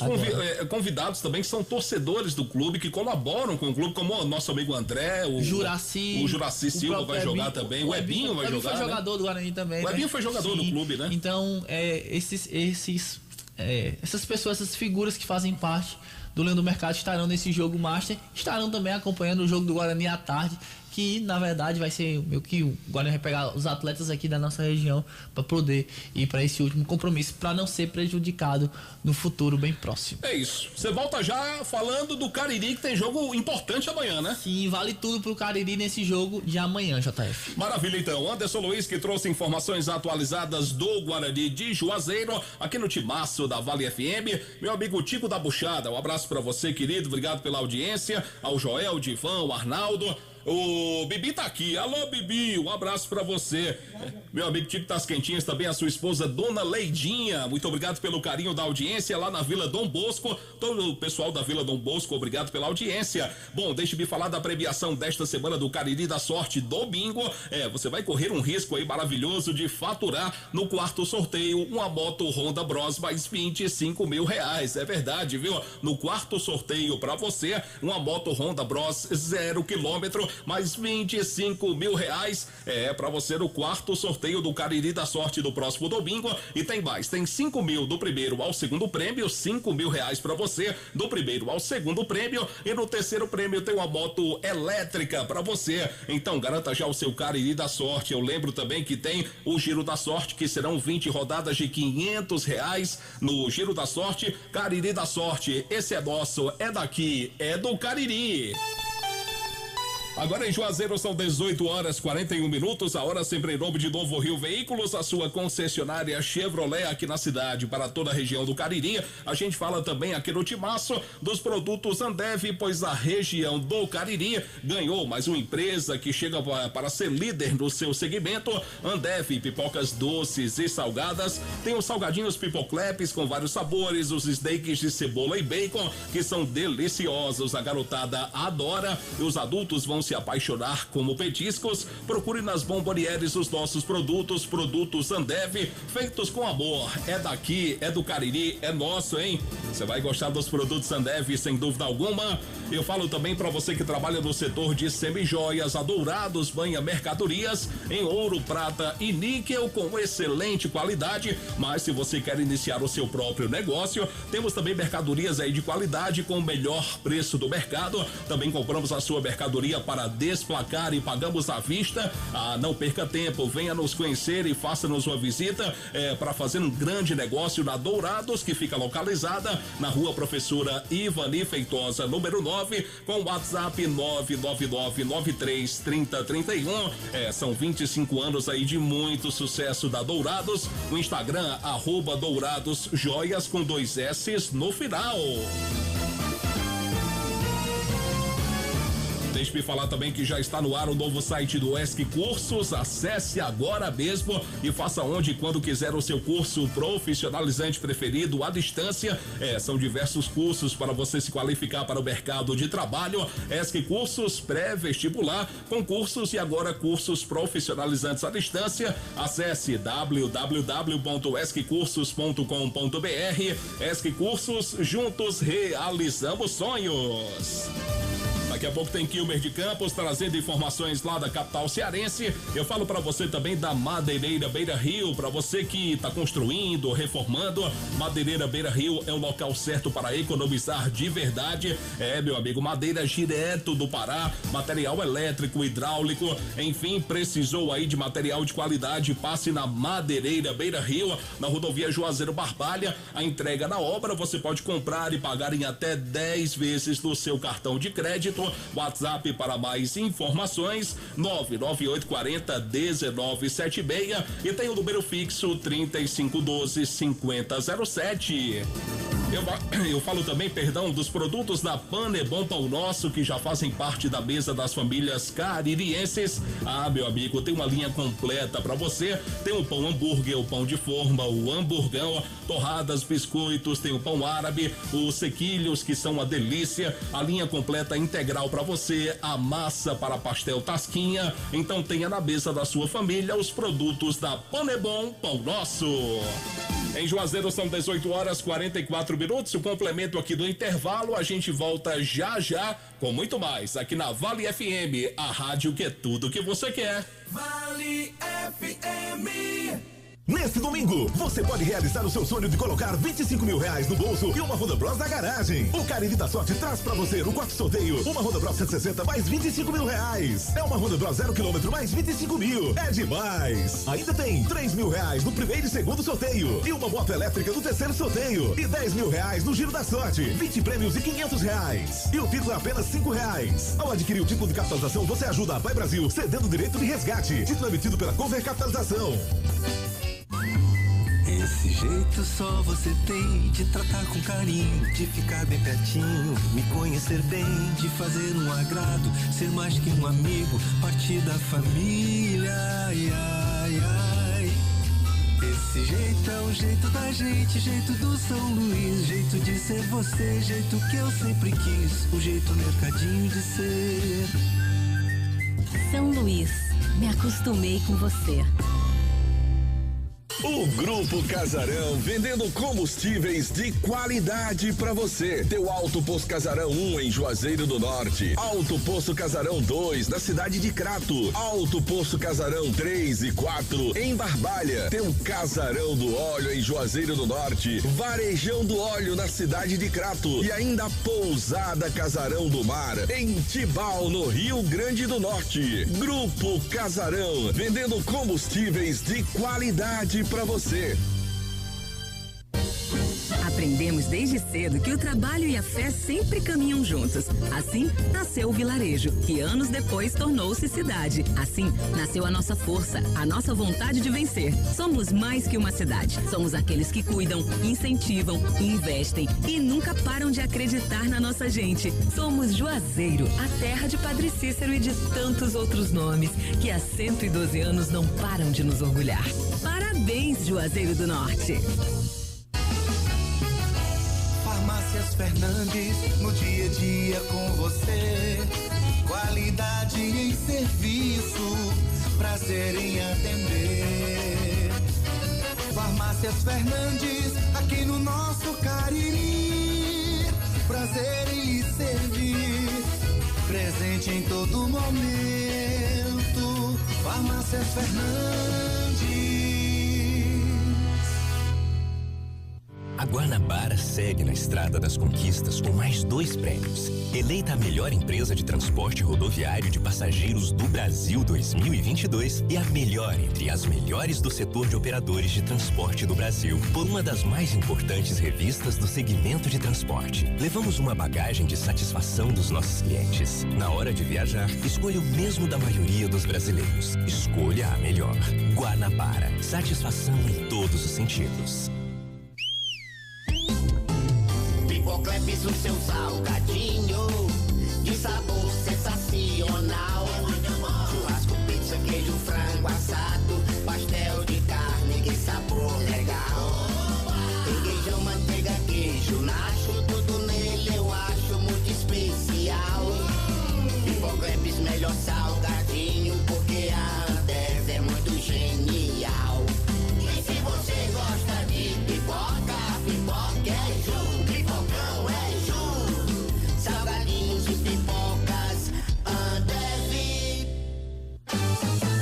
convidados também, que são torcedores do clube, que colaboram com o clube, como o nosso amigo André, o Juraci Silva vai jogar também, o Ebinho vai jogar. O Ebinho foi jogador do Guarani também. O Ebinho foi jogador do clube, né? Então, essas pessoas, essas figuras que fazem parte do Leão do Mercado estarão nesse jogo Master, estarão também acompanhando o jogo do Guarani à tarde, que na verdade vai ser meio que o Guarani vai pegar os atletas aqui da nossa região para poder ir para esse último compromisso, para não ser prejudicado no futuro bem próximo. É isso. Você volta já falando do Cariri, que tem jogo importante amanhã, né? Sim, vale tudo pro Cariri nesse jogo de amanhã, JF. Maravilha, então. Anderson Luiz, que trouxe informações atualizadas do Guarani de Juazeiro, aqui no Timaço da Vale FM. Meu amigo Tico da Buchada, um abraço para você, querido. Obrigado pela audiência. Ao Joel, Divan, o Arnaldo. O Bibi tá aqui. Alô, Bibi, um abraço pra você. Meu amigo Tico das Quentinhas, também a sua esposa, Dona Leidinha. Muito obrigado pelo carinho da audiência lá na Vila Dom Bosco. Todo o pessoal da Vila Dom Bosco, obrigado pela audiência. Bom, deixe-me falar da premiação desta semana do Cariri da Sorte do Bingo. Você vai correr um risco aí maravilhoso de faturar no quarto sorteio uma moto Honda Bros mais 25 mil reais. É verdade, viu? No quarto sorteio pra você, uma moto Honda Bros 0 km mais 25 mil reais pra você no quarto sorteio do Cariri da Sorte do próximo domingo. E tem mais, tem 5 mil do primeiro ao segundo prêmio, 5 mil reais pra você do primeiro ao segundo prêmio, e no terceiro prêmio tem uma moto elétrica pra você. Então garanta já o seu Cariri da Sorte. Eu lembro também que tem o Giro da Sorte, que serão 20 rodadas de 500 reais no Giro da Sorte. Cariri da Sorte, esse é nosso, é daqui, é do Cariri. Agora em Juazeiro são 18h41, a hora sempre em nome de Novo Rio Veículos, a sua concessionária Chevrolet aqui na cidade para toda a região do Cariri. A gente fala também aqui no Timaço dos produtos Ambev, pois a região do Cariri ganhou mais uma empresa que chega para ser líder no seu segmento. Ambev, pipocas doces e salgadas, tem os salgadinhos Pipocleps com vários sabores, os steaks de cebola e bacon, que são deliciosos, a garotada adora e os adultos vão se apaixonar como petiscos. Procure nas Bombonières os nossos produtos Ambev, feitos com amor. É daqui, é do Cariri, é nosso, hein? Você vai gostar dos produtos Ambev, sem dúvida alguma. Eu falo também para você que trabalha no setor de semijoias, a Dourados Banha Mercadorias em ouro, prata e níquel com excelente qualidade. Mas se você quer iniciar o seu próprio negócio, temos também mercadorias aí de qualidade com o melhor preço do mercado. Também compramos a sua mercadoria para desplacar e pagamos à vista. Não perca tempo, venha nos conhecer e faça-nos uma visita para fazer um grande negócio na Dourados, que fica localizada na Rua Professora Ivani Feitosa, número 9, com o WhatsApp 999933031. São 25 anos aí de muito sucesso da Dourados. O Instagram, @Dourados Joias com 2 S no final. Deixe-me falar também que já está no ar o novo site do ESC Cursos. Acesse agora mesmo e faça onde e quando quiser o seu curso profissionalizante preferido à distância. São diversos cursos para você se qualificar para o mercado de trabalho. ESC Cursos pré-vestibular, concursos e agora cursos profissionalizantes à distância. Acesse www.esccursos.com.br. ESC Cursos, juntos realizamos sonhos. Daqui a pouco tem Kilmer de Campos trazendo informações lá da capital cearense. Eu falo para você também da Madeireira Beira Rio, para você que está construindo, reformando. Madeireira Beira Rio é o local certo para economizar de verdade. Meu amigo, madeira direto do Pará, material elétrico, hidráulico, enfim, precisou aí de material de qualidade, passe na Madeireira Beira Rio, na rodovia Juazeiro Barbalha. A entrega na obra você pode comprar e pagar em até 10 vezes no seu cartão de crédito. WhatsApp para mais informações 99840-1976 e tem o número fixo 3512-5007. Eu falo também, dos produtos da Panebon Pão Nosso, que já fazem parte da mesa das famílias caririenses. Meu amigo, tem uma linha completa para você. Tem o pão hambúrguer, o pão de forma, o hamburgão, torradas, biscoitos, tem o pão árabe, os sequilhos, que são uma delícia, a linha completa integral para você, a massa para pastel tasquinha. Então tenha na mesa da sua família os produtos da Panebon Pão Nosso. Em Juazeiro são 18h44. O complemento aqui do intervalo, a gente volta já com muito mais aqui na Vale FM, a rádio que é tudo que você quer. Vale FM. Nesse domingo, você pode realizar o seu sonho de colocar R$25 mil no bolso e uma Honda Bros na garagem. O Cariri da Sorte traz pra você no quarto sorteio uma Honda Bros 160 mais R$25 mil. É uma Honda Bros 0 km mais 25 mil. É demais! Ainda tem R$3 mil no primeiro e segundo sorteio e uma moto elétrica no terceiro sorteio e R$10 mil no Giro da Sorte. 20 prêmios e R$500. E o título é apenas R$5. Ao adquirir o título de capitalização, você ajuda a Pai Brasil, cedendo o direito de resgate. Título emitido pela Cover Capitalização. Esse jeito só você tem de tratar com carinho, de ficar bem pertinho, me conhecer bem, de fazer um agrado, ser mais que um amigo, partir da família. Ai, ai, ai. Esse jeito é o jeito da gente, jeito do São Luís, jeito de ser você, jeito que eu sempre quis, o jeito mercadinho de ser. São Luís, me acostumei com você. O Grupo Casarão, vendendo combustíveis de qualidade pra você. Teu Alto Posto Casarão 1 em Juazeiro do Norte. Alto Posto Casarão 2 na cidade de Crato. Alto Posto Casarão 3 e 4 em Barbalha. Teu Casarão do Óleo em Juazeiro do Norte. Varejão do Óleo na cidade de Crato. E ainda Pousada Casarão do Mar em Tibau, no Rio Grande do Norte. Grupo Casarão, vendendo combustíveis de qualidade para você. Aprendemos desde cedo que o trabalho e a fé sempre caminham juntos. Assim, nasceu o vilarejo, que anos depois tornou-se cidade. Assim, nasceu a nossa força, a nossa vontade de vencer. Somos mais que uma cidade. Somos aqueles que cuidam, incentivam, investem e nunca param de acreditar na nossa gente. Somos Juazeiro, a terra de Padre Cícero e de tantos outros nomes que há 112 anos não param de nos orgulhar. Parabéns, Juazeiro do Norte. Farmácias Fernandes, no dia a dia com você. Qualidade em serviço, prazer em atender. Farmácias Fernandes, aqui no nosso Cariri. Prazer em lhe servir, presente em todo momento. Farmácias Fernandes. A Guanabara segue na estrada das conquistas com mais 2 prêmios. Eleita a melhor empresa de transporte rodoviário de passageiros do Brasil 2022 e a melhor entre as melhores do setor de operadores de transporte do Brasil, por uma das mais importantes revistas do segmento de transporte. Levamos uma bagagem de satisfação dos nossos clientes. Na hora de viajar, escolha o mesmo da maioria dos brasileiros. Escolha a melhor. Guanabara. Satisfação em todos os sentidos. Pipocleps, o seu salgadinho de sabor cê sacia. frango assado, pastel de carne, que sabor legal. Requeijão, manteiga, queijo, nacho, tudo nele eu acho muito especial. Pipocrepes, melhor salgadinho, porque a Andes é muito genial. E se você gosta de pipoca, pipoca é Ju, pipocão é Ju. Salgadinhos e pipocas, Andes.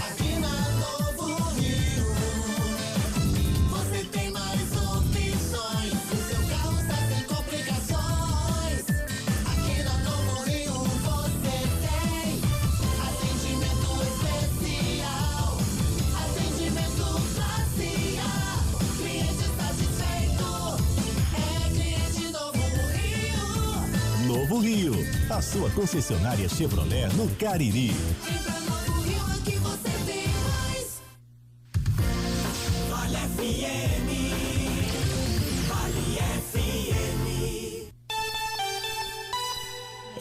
Aqui na Novo Rio, você tem mais opções. O seu carro está sem complicações. Aqui na Novo Rio você tem atendimento especial, atendimento classe A. Cliente satisfeito, é cliente Novo Rio. Novo Rio, a sua concessionária Chevrolet no Cariri. Entra Novo Rio, aqui você tem mais. Vale FM. Vale FM.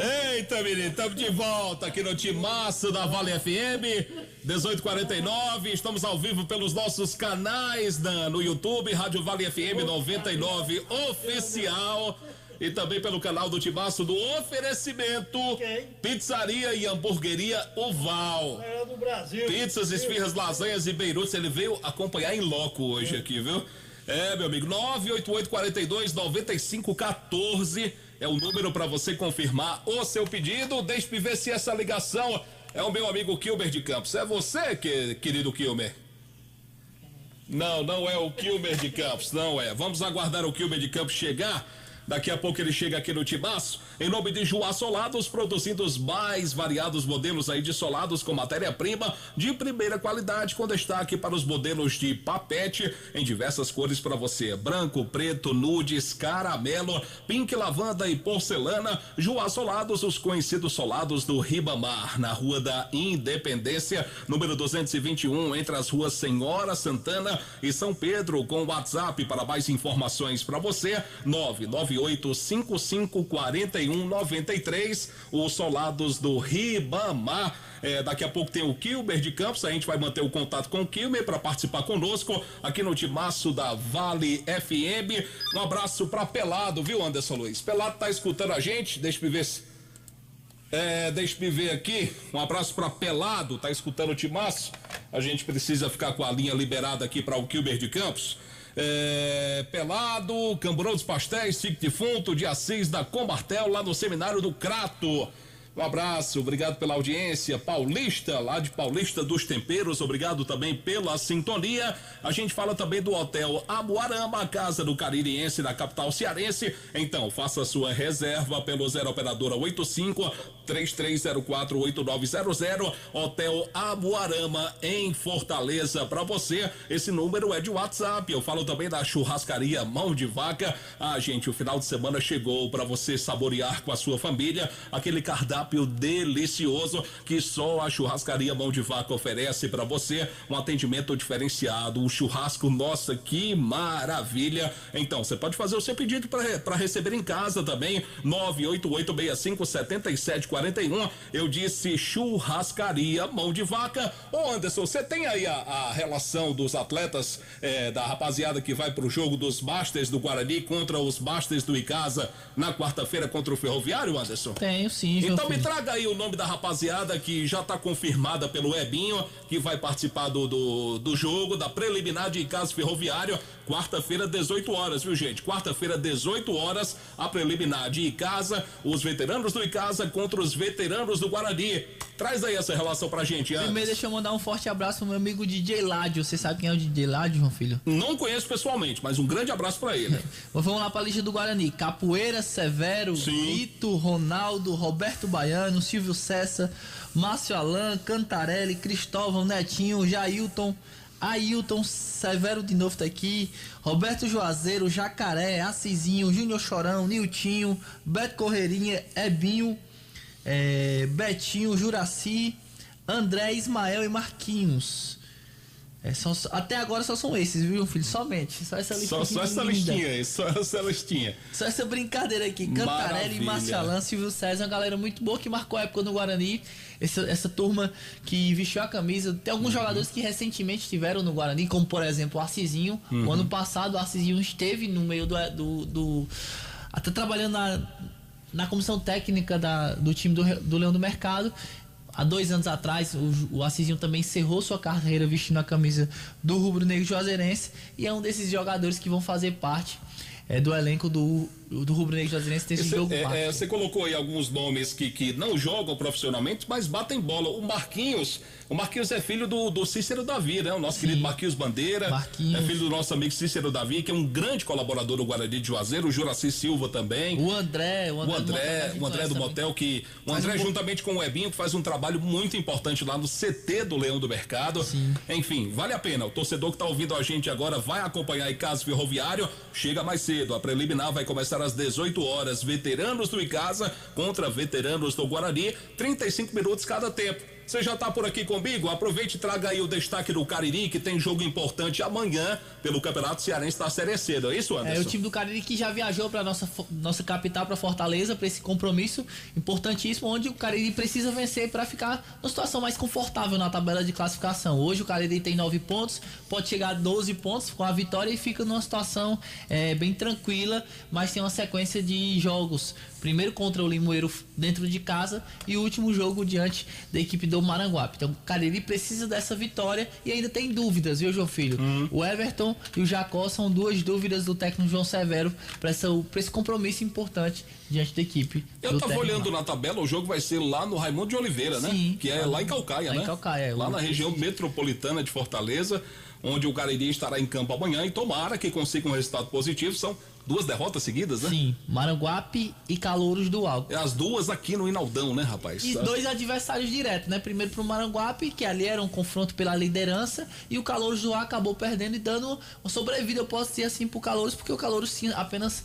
Eita, menino, estamos de volta aqui no Timaço da Vale FM, 18h49. Estamos ao vivo pelos nossos canais no YouTube, Rádio Vale FM 99 Oficial. E também pelo canal do Timaço do Oferecimento, Pizzaria e Hamburgueria Oval. Do Brasil. Pizzas, esfirras, lasanhas e beirutes. Ele veio acompanhar em loco hoje aqui, viu? É, meu amigo, 988-42-9514 é o número para você confirmar o seu pedido. Deixe-me ver se essa ligação é o meu amigo Kilmer de Campos. É você, querido Kilmer? Não, não é o Kilmer de Campos, não é. Vamos aguardar o Kilmer de Campos chegar. Daqui a pouco ele chega aqui no Timaço, em nome de Joá Solados, produzindo os mais variados modelos aí de solados com matéria-prima de primeira qualidade, com destaque para os modelos de papete em diversas cores para você: branco, preto, nudes, caramelo, pink, lavanda e porcelana. Joá Solados, os conhecidos solados do Ribamar, na Rua da Independência, número 221, entre as ruas Senhora Santana e São Pedro, com WhatsApp para mais informações para você, 998554193, os solados do Ribamar. Daqui a pouco tem o Kilmer de Campos, a gente vai manter o contato com o Kilmer para participar conosco aqui no Timaço da Vale FM. Um abraço para Pelado, viu, Anderson Luiz? Pelado tá escutando a gente, deixa eu ver se... deixa eu ver aqui, um abraço para Pelado, tá escutando o Timaço. A gente precisa ficar com a linha liberada aqui para o Kilmer de Campos. Pelado, Camburão dos Pastéis, Chique Defunto, de Assis da Comartel, lá no Seminário do Crato. Um abraço, obrigado pela audiência. Paulista, lá de Paulista dos Temperos, obrigado também pela sintonia. A gente fala também do Hotel Amuarama, a casa do caririense na capital cearense. Então, faça sua reserva pelo 0 operadora 85-3304-8900. Hotel Amuarama em Fortaleza para você. Esse número é de WhatsApp. Eu falo também da churrascaria Mão de Vaca. Gente, o final de semana chegou para você saborear com a sua família aquele cardápio delicioso que só a churrascaria Mão de Vaca oferece para você. Um atendimento diferenciado, um churrasco, nossa, que maravilha. Então, você pode fazer o seu pedido para receber em casa também, 988657741. Eu disse churrascaria Mão de Vaca. Ô Anderson, você tem aí a relação dos atletas, da rapaziada que vai pro jogo dos Masters do Guarani contra os Masters do Icasa na quarta-feira contra o Ferroviário, Anderson? Tenho sim, João. Então me traga aí o nome da rapaziada que já tá confirmada pelo Ebinho, que vai participar do jogo, da preliminar de Icasa Ferroviário, quarta-feira, 18 horas, viu, gente? Quarta-feira, 18 horas, a preliminar de Icasa, os veteranos do Icasa contra os veteranos do Guarani. Traz aí essa relação pra gente, Anderson. Primeiro, deixa eu mandar um forte abraço pro meu amigo DJ Ládio. Você sabe quem é o DJ Ládio, João Filho? Não conheço pessoalmente, mas um grande abraço pra ele. Vamos lá pra lista do Guarani: Capoeira, Severo, Lito, Ronaldo, Roberto Baiano, Silvio Cessa, Márcio Alain, Cantarelli, Cristóvão, Netinho, Jailton, Ailton, Severo de novo tá aqui, Roberto Juazeiro, Jacaré, Assisinho, Júnior Chorão, Niltinho, Beto Correirinha, Ebinho, Betinho, Juraci, André, Ismael e Marquinhos. Até agora só são esses, viu, filho? Somente. Só essa listinha. Só essa listinha aí, só essa listinha. Só essa brincadeira aqui. Cantarelli, Marcialan, Silvio César, uma galera muito boa que marcou a época no Guarani. Essa turma que vestiu a camisa. Tem alguns jogadores que recentemente estiveram no Guarani, como por exemplo o Arcizinho. O ano passado o Arcizinho esteve no meio até trabalhando na comissão técnica do time do Leão do Mercado. Há 2 anos atrás, o Assisinho também encerrou sua carreira vestindo a camisa do Rubro Negro Juazeirense e é um desses jogadores que vão fazer parte do elenco do Rubro Negro Juazeirense desse jogo. Você colocou aí alguns nomes que não jogam profissionalmente, mas batem bola. O Marquinhos é filho do Cícero Davi, né? O nosso querido Marquinhos Bandeira. É filho do nosso amigo Cícero Davi, que é um grande colaborador do Guarani de Juazeiro. O Juraci Silva também. O André do Motel, o André juntamente com o Ebinho, que faz um trabalho muito importante lá no CT do Leão do Mercado. Sim. Enfim, vale a pena. O torcedor que tá ouvindo a gente agora vai acompanhar aí Caso Ferroviário. Chega mais cedo. A preliminar vai começar às 18 horas. Veteranos do Icasa contra veteranos do Guarani. 35 minutos cada tempo. Você já tá por aqui comigo? Aproveite e traga aí o destaque do Cariri, que tem jogo importante amanhã pelo Campeonato Cearense da Série C, não é isso, Anderson? O time do Cariri que já viajou para nossa capital, para Fortaleza, para esse compromisso importantíssimo, onde o Cariri precisa vencer para ficar numa situação mais confortável na tabela de classificação. Hoje o Cariri tem 9 pontos, pode chegar a 12 pontos com a vitória e fica numa situação bem tranquila, mas tem uma sequência de jogos. Primeiro contra o Limoeiro dentro de casa e o último jogo diante da equipe do Maranguape. Então o Cariri precisa dessa vitória e ainda tem dúvidas, viu, João Filho? O Everton e o Jacó são 2 dúvidas do técnico João Severo para esse compromisso importante diante da equipe. Eu tava olhando na tabela, o jogo vai ser lá no Raimundo de Oliveira, né? Sim, que é lá em Caucaia, né? Em Caucaia, lá na região metropolitana de Fortaleza, onde o Cariri estará em campo amanhã e tomara que consiga um resultado positivo. São 2 derrotas seguidas, né? Sim, Maranguape e Calouros do Alto. As 2 aqui no Inaldão, né, rapaz? E 2 adversários diretos, né? Primeiro pro Maranguape, que ali era um confronto pela liderança, e o Calouros do Alto acabou perdendo e dando uma sobrevida, eu posso dizer assim, pro Calouros, porque o Calouros tinha apenas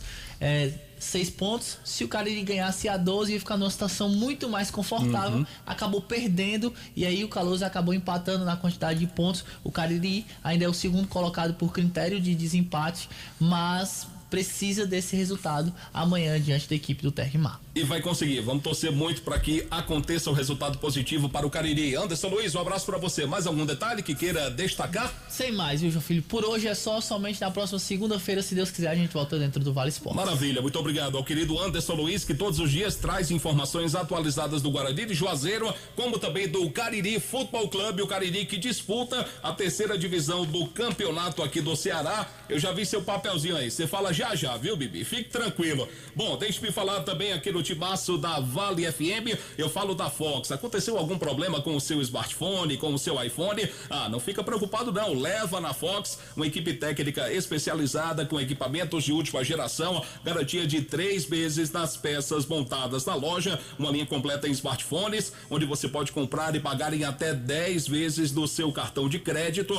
6 pontos. Se o Cariri ganhasse a 12, ia ficar numa situação muito mais confortável. Acabou perdendo e aí o Calouros acabou empatando na quantidade de pontos. O Cariri ainda é o segundo colocado por critério de desempate, mas precisa desse resultado amanhã diante da equipe do Terrimar. E vai conseguir, vamos torcer muito para que aconteça o resultado positivo para o Cariri. Anderson Luiz, um abraço para você. Mais algum detalhe que queira destacar? Sem mais, viu, João Filho? Por hoje é somente na próxima segunda-feira, se Deus quiser, a gente volta dentro do Vale Esporte. Maravilha, muito obrigado ao querido Anderson Luiz, que todos os dias traz informações atualizadas do Guarani de Juazeiro, como também do Cariri Futebol Clube, o Cariri que disputa a 3ª divisão do campeonato aqui do Ceará. Eu já vi seu papelzinho aí, você fala já, viu, Bibi? Fique tranquilo. Bom, deixe-me falar também aqui no timaço da Vale FM, eu falo da Fox. Aconteceu algum problema com o seu smartphone, com o seu iPhone? Não fica preocupado não, leva na Fox, uma equipe técnica especializada com equipamentos de última geração, garantia de 3 meses nas peças montadas na loja, uma linha completa em smartphones, onde você pode comprar e pagar em até 10 vezes do seu cartão de crédito.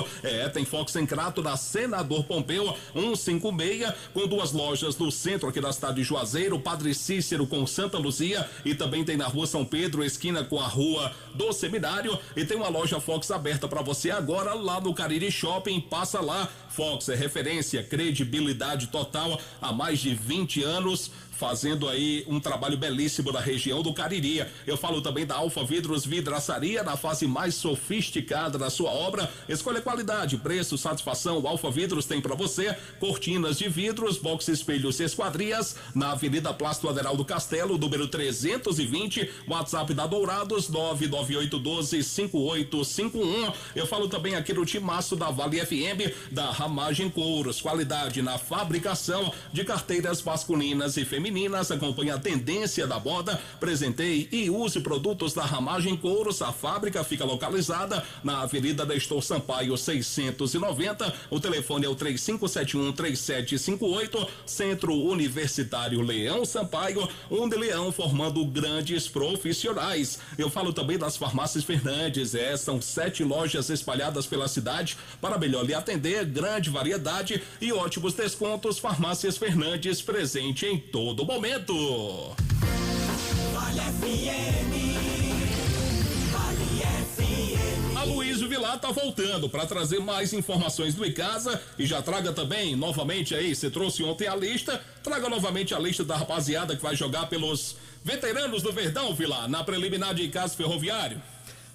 Tem Fox em Crato, na Senador Pompeu 156, com 2 lojas no centro aqui da cidade de Juazeiro, Padre Cícero com Santa Luzia, e também tem na Rua São Pedro, esquina com a Rua do Seminário, e tem uma loja Fox aberta para você agora lá no Cariri Shopping. Passa lá. Fox é referência, credibilidade total há mais de 20 anos, fazendo aí um trabalho belíssimo na região do Cariri. Eu falo também da Alfa Vidros Vidraçaria, na fase mais sofisticada da sua obra. Escolha qualidade, preço, satisfação. O Alfa Vidros tem para você cortinas de vidros, box, espelhos e esquadrias, na Avenida Plácido Aderal do Castelo, número 320, WhatsApp da Dourados 998125851. Eu falo também aqui no timaço da Vale FM, da Ramagem Couros, qualidade na fabricação de carteiras masculinas e femininas. Acompanhe a tendência da moda, presenteie e use produtos da Ramagem Couros. A fábrica fica localizada na Avenida Nestor Sampaio 690. O telefone é o 3571-3758. Centro Universitário Leão Sampaio, onde Leão formando grandes profissionais. Eu falo também das farmácias Fernandes. São 7 lojas espalhadas pela cidade para melhor lhe atender. Grande variedade e ótimos descontos. Farmácias Fernandes, presente em todo momento. Vale FM. Vale FM. Aloysio Vilar já tá voltando para trazer mais informações do Icasa e já traga também novamente aí, você trouxe ontem a lista, traga novamente a lista da rapaziada que vai jogar pelos veteranos do Verdão, Vila, na preliminar de Icasa Ferroviário.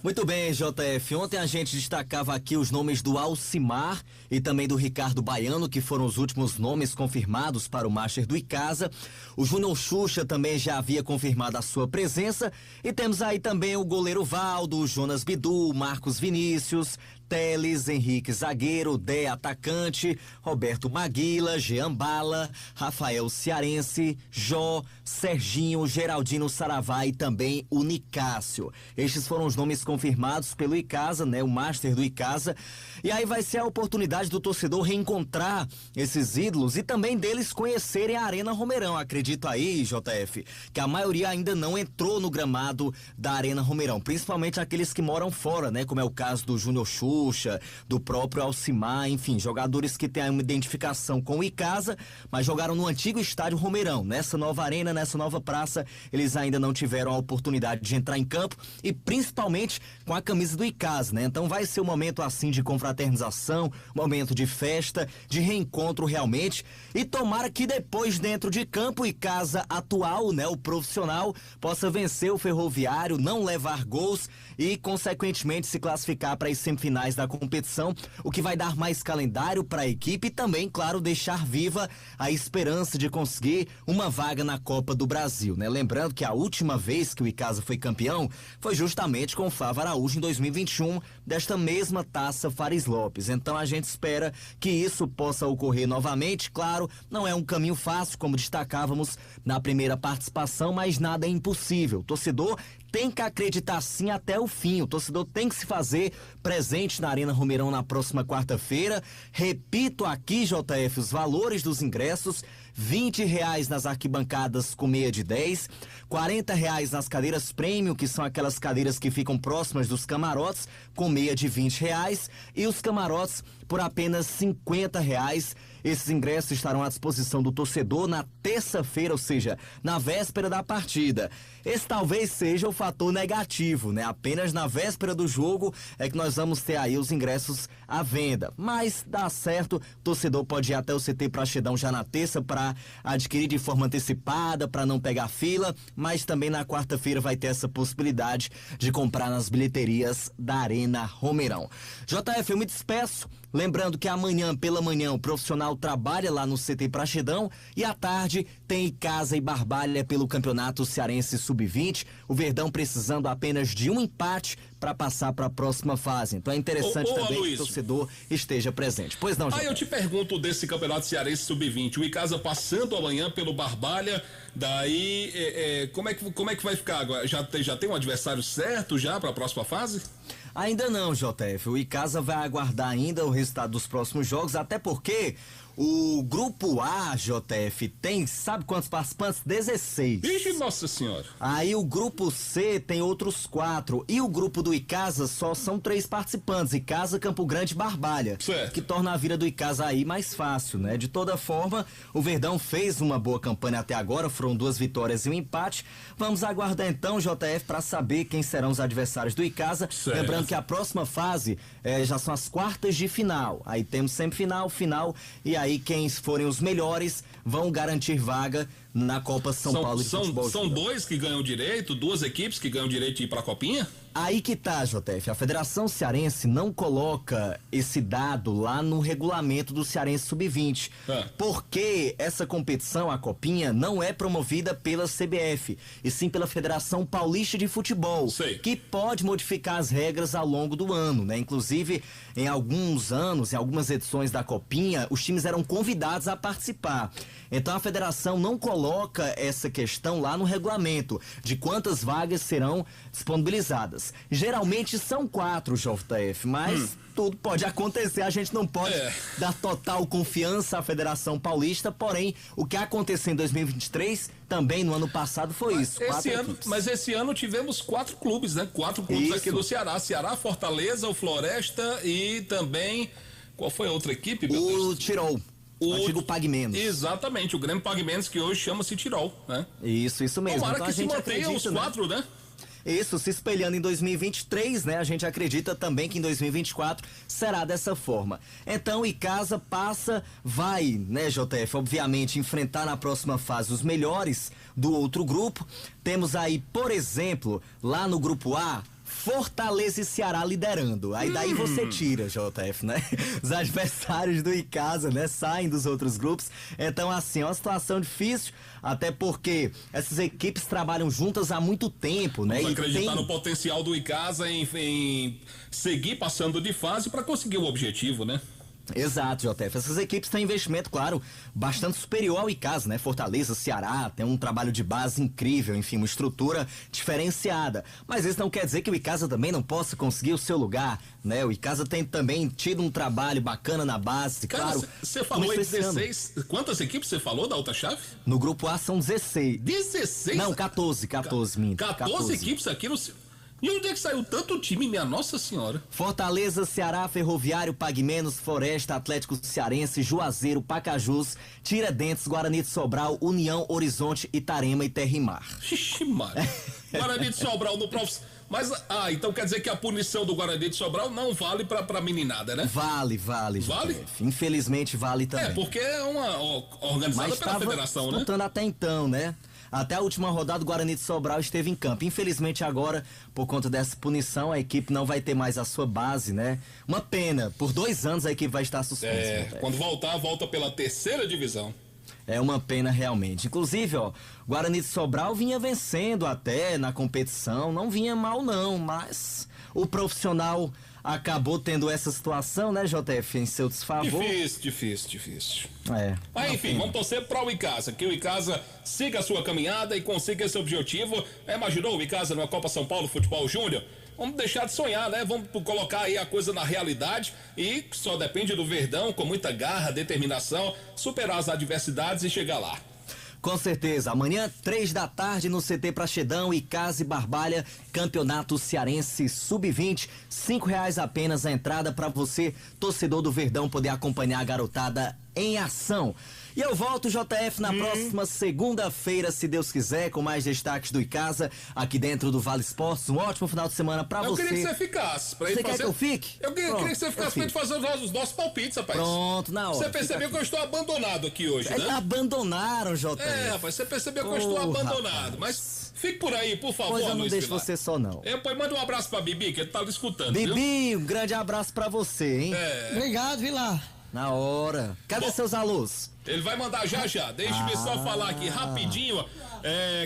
Muito bem, JF. Ontem a gente destacava aqui os nomes do Alcimar e também do Ricardo Baiano, que foram os últimos nomes confirmados para o Master do Icasa. O Júnior Xuxa também já havia confirmado a sua presença. E temos aí também o goleiro Valdo, o Jonas Bidu, Marcos Vinícius, Teles, Henrique Zagueiro, Dé Atacante, Roberto Maguila, Jean Bala, Rafael Cearense, Jó, Serginho, Geraldino Saravá e também o Nicásio. Estes foram os nomes confirmados pelo Icasa, né? O Master do Icasa. E aí vai ser a oportunidade do torcedor reencontrar esses ídolos e também deles conhecerem a Arena Romeirão. Acredito aí, JF, que a maioria ainda não entrou no gramado da Arena Romeirão, principalmente aqueles que moram fora, né? Como é o caso do Júnior Xuxa, do próprio Alcimar, enfim, jogadores que têm uma identificação com o Icasa, mas jogaram no antigo estádio Romeirão. Nessa nova arena, nessa nova praça, eles ainda não tiveram a oportunidade de entrar em campo e principalmente com a camisa do Icasa, né? Então vai ser um momento assim de confraternização, momento de festa, de reencontro realmente, e tomara que depois dentro de campo o Icasa atual, né, o profissional, possa vencer o Ferroviário, não levar gols e consequentemente se classificar para as semifinais da competição, o que vai dar mais calendário para a equipe e também, claro, deixar viva a esperança de conseguir uma vaga na Copa do Brasil, né? Lembrando que a última vez que o Icasa foi campeão foi justamente com o Flávio Araújo em 2021, desta mesma taça Fares Lopes. Então a gente espera que isso possa ocorrer novamente. Claro, não é um caminho fácil, como destacávamos na primeira participação, mas nada é impossível. O torcedor tem que acreditar sim até o fim. O torcedor tem que se fazer presente na Arena Romeirão na próxima quarta-feira. Repito aqui, JF, os valores dos ingressos: R$20 nas arquibancadas com meia de 10, R$40 nas cadeiras premium, que são aquelas cadeiras que ficam próximas dos camarotes, com meia de R$20, e os camarotes por apenas R$50. Esses ingressos estarão à disposição do torcedor na terça-feira, ou seja, na véspera da partida. Esse talvez seja o fator negativo, né? Apenas na véspera do jogo é que nós vamos ter aí os ingressos à venda. Mas dá certo, o torcedor pode ir até o CT Praxedão já na terça para adquirir de forma antecipada, para não pegar fila, mas também na quarta-feira vai ter essa possibilidade de comprar nas bilheterias da Arena Romeirão. JF, eu me despeço. Lembrando que amanhã, pela manhã, o profissional trabalha lá no CT Praxedão e à tarde tem Icasa e Barbalha pelo Campeonato Cearense Sub-20. O Verdão precisando apenas de um empate para passar para a próxima fase. Então é interessante também que o torcedor esteja presente. Pois não, eu te pergunto desse Campeonato Cearense Sub-20, o Icasa passando amanhã pelo Barbalha, daí como é que vai ficar agora? Já tem um adversário certo já para a próxima fase? Ainda não, JF. O Icasa vai aguardar ainda o resultado dos próximos jogos, até porque o grupo A, JF, tem, sabe quantos participantes? 16. Ixi, nossa senhora. Aí o grupo C tem outros 4. E o grupo do Icasa só são 3 participantes. Icasa, Campo Grande e Barbalha. Certo. Que torna a vida do Icasa aí mais fácil, né? De toda forma, o Verdão fez uma boa campanha até agora. Foram 2 vitórias e um empate. Vamos aguardar então, JF, para saber quem serão os adversários do Icasa. Certo. Lembrando que a próxima fase já são as quartas de final. Aí temos semifinal, final, e aí quem forem os melhores vão garantir vaga na Copa São Paulo de Futebol. São 2 que ganham direito, 2 equipes que ganham direito de ir pra Copinha? Aí que tá, JF. A Federação Cearense não coloca esse dado lá no regulamento do Cearense Sub-20. Porque essa competição, a Copinha, não é promovida pela CBF, e sim pela Federação Paulista de Futebol. Sei. Que pode modificar as regras ao longo do ano, né? Inclusive, em alguns anos, em algumas edições da Copinha, os times eram convidados a participar. Então a federação não coloca essa questão lá no regulamento de quantas vagas serão disponibilizadas. Geralmente são 4, JF, mas tudo pode acontecer, a gente não pode dar total confiança à Federação Paulista, porém, o que aconteceu em 2023, também no ano passado, foi isso. Mas esse ano tivemos 4 clubes, né? 4 clubes Isso. aqui do Ceará. Ceará, Fortaleza, o Floresta e também, qual foi a outra equipe? O Tirol. O antigo Pague Menos. Exatamente, o Grêmio Pague Menos, que hoje chama-se Tirol, né? Isso mesmo. Tomara então que a gente se mantenha os 4, né? Isso se espelhando em 2023, né? A gente acredita também que em 2024 será dessa forma. Então, o Icasa vai, né, JF, obviamente, enfrentar na próxima fase os melhores do outro grupo. Temos aí, por exemplo, lá no grupo A, Fortaleza e Ceará liderando. Aí daí você tira, JF, né? Os adversários do Icasa, né? Saem dos outros grupos. Então, assim, é uma situação difícil, até porque essas equipes trabalham juntas há muito tempo, né? Vamos acreditar no potencial do Icasa em seguir passando de fase para conseguir o objetivo, né? Exato, JF. Essas equipes têm investimento, claro, bastante superior ao Icasa, né? Fortaleza, Ceará, tem um trabalho de base incrível, enfim, uma estrutura diferenciada. Mas isso não quer dizer que o Icasa também não possa conseguir o seu lugar, né? O Icasa tem também tido um trabalho bacana na base, claro. Você falou em 16, quantas equipes você falou da outra chave? No grupo A são 16. 16? Não, 14, 14 equipes aqui no... E onde é que saiu tanto time, minha Nossa Senhora? Fortaleza, Ceará, Ferroviário, Pague Menos, Floresta, Atlético Cearense, Juazeiro, Pacajus, Tiradentes, Guarani de Sobral, União, Horizonte, Itarema e Terrimar. Ixi, mano. Guarani de Sobral no profissional. Mas, então quer dizer que a punição do Guarani de Sobral não vale pra meninada, né? Vale? Vale? Infelizmente vale também. É, porque é uma organizada pela federação, né? Disputando até então, né? Até a última rodada, o Guarani de Sobral esteve em campo. Infelizmente, agora, por conta dessa punição, a equipe não vai ter mais a sua base, né? Uma pena. Por 2 anos a equipe vai estar suspensa. Quando volta pela 3ª divisão. É uma pena realmente. Inclusive, ó, Guarani de Sobral vinha vencendo até na competição. Não vinha mal não, mas o profissional acabou tendo essa situação, né, JF, em seu desfavor. Difícil. Mas enfim, vamos torcer para o Icasa, que o Icasa siga a sua caminhada e consiga esse objetivo. Imaginou o Icasa numa Copa São Paulo Futebol Júnior? Vamos deixar de sonhar, né? Vamos colocar aí a coisa na realidade e só depende do Verdão, com muita garra, determinação, superar as adversidades e chegar lá. Com certeza, amanhã 3 da tarde no CT Praxedão, Icasa e Barbalha, Campeonato Cearense Sub-20, R$5 apenas a entrada para você, torcedor do Verdão, poder acompanhar a garotada em ação. E eu volto, JF, na próxima segunda-feira, se Deus quiser, com mais destaques do Icasa, aqui dentro do Vale Esportes. Um ótimo final de semana pra você. Eu queria que você ficasse. Você quer que eu fique? Eu queria que você ficasse pra gente fazer os nossos palpites, rapaz. Pronto, na hora. Você percebeu que eu estou abandonado aqui hoje, né? Abandonaram, JF. Rapaz, você percebeu que eu estou abandonado. Mas fique por aí, por favor, Luiz. Eu não deixo Vilar. você só, não. Manda um abraço pra Bibi, que ele tá escutando, Bibi, um grande abraço pra você, hein? Obrigado, Vilar. Na hora. Cadê seus alôs? Ele vai mandar já. Deixe-me só falar aqui rapidinho,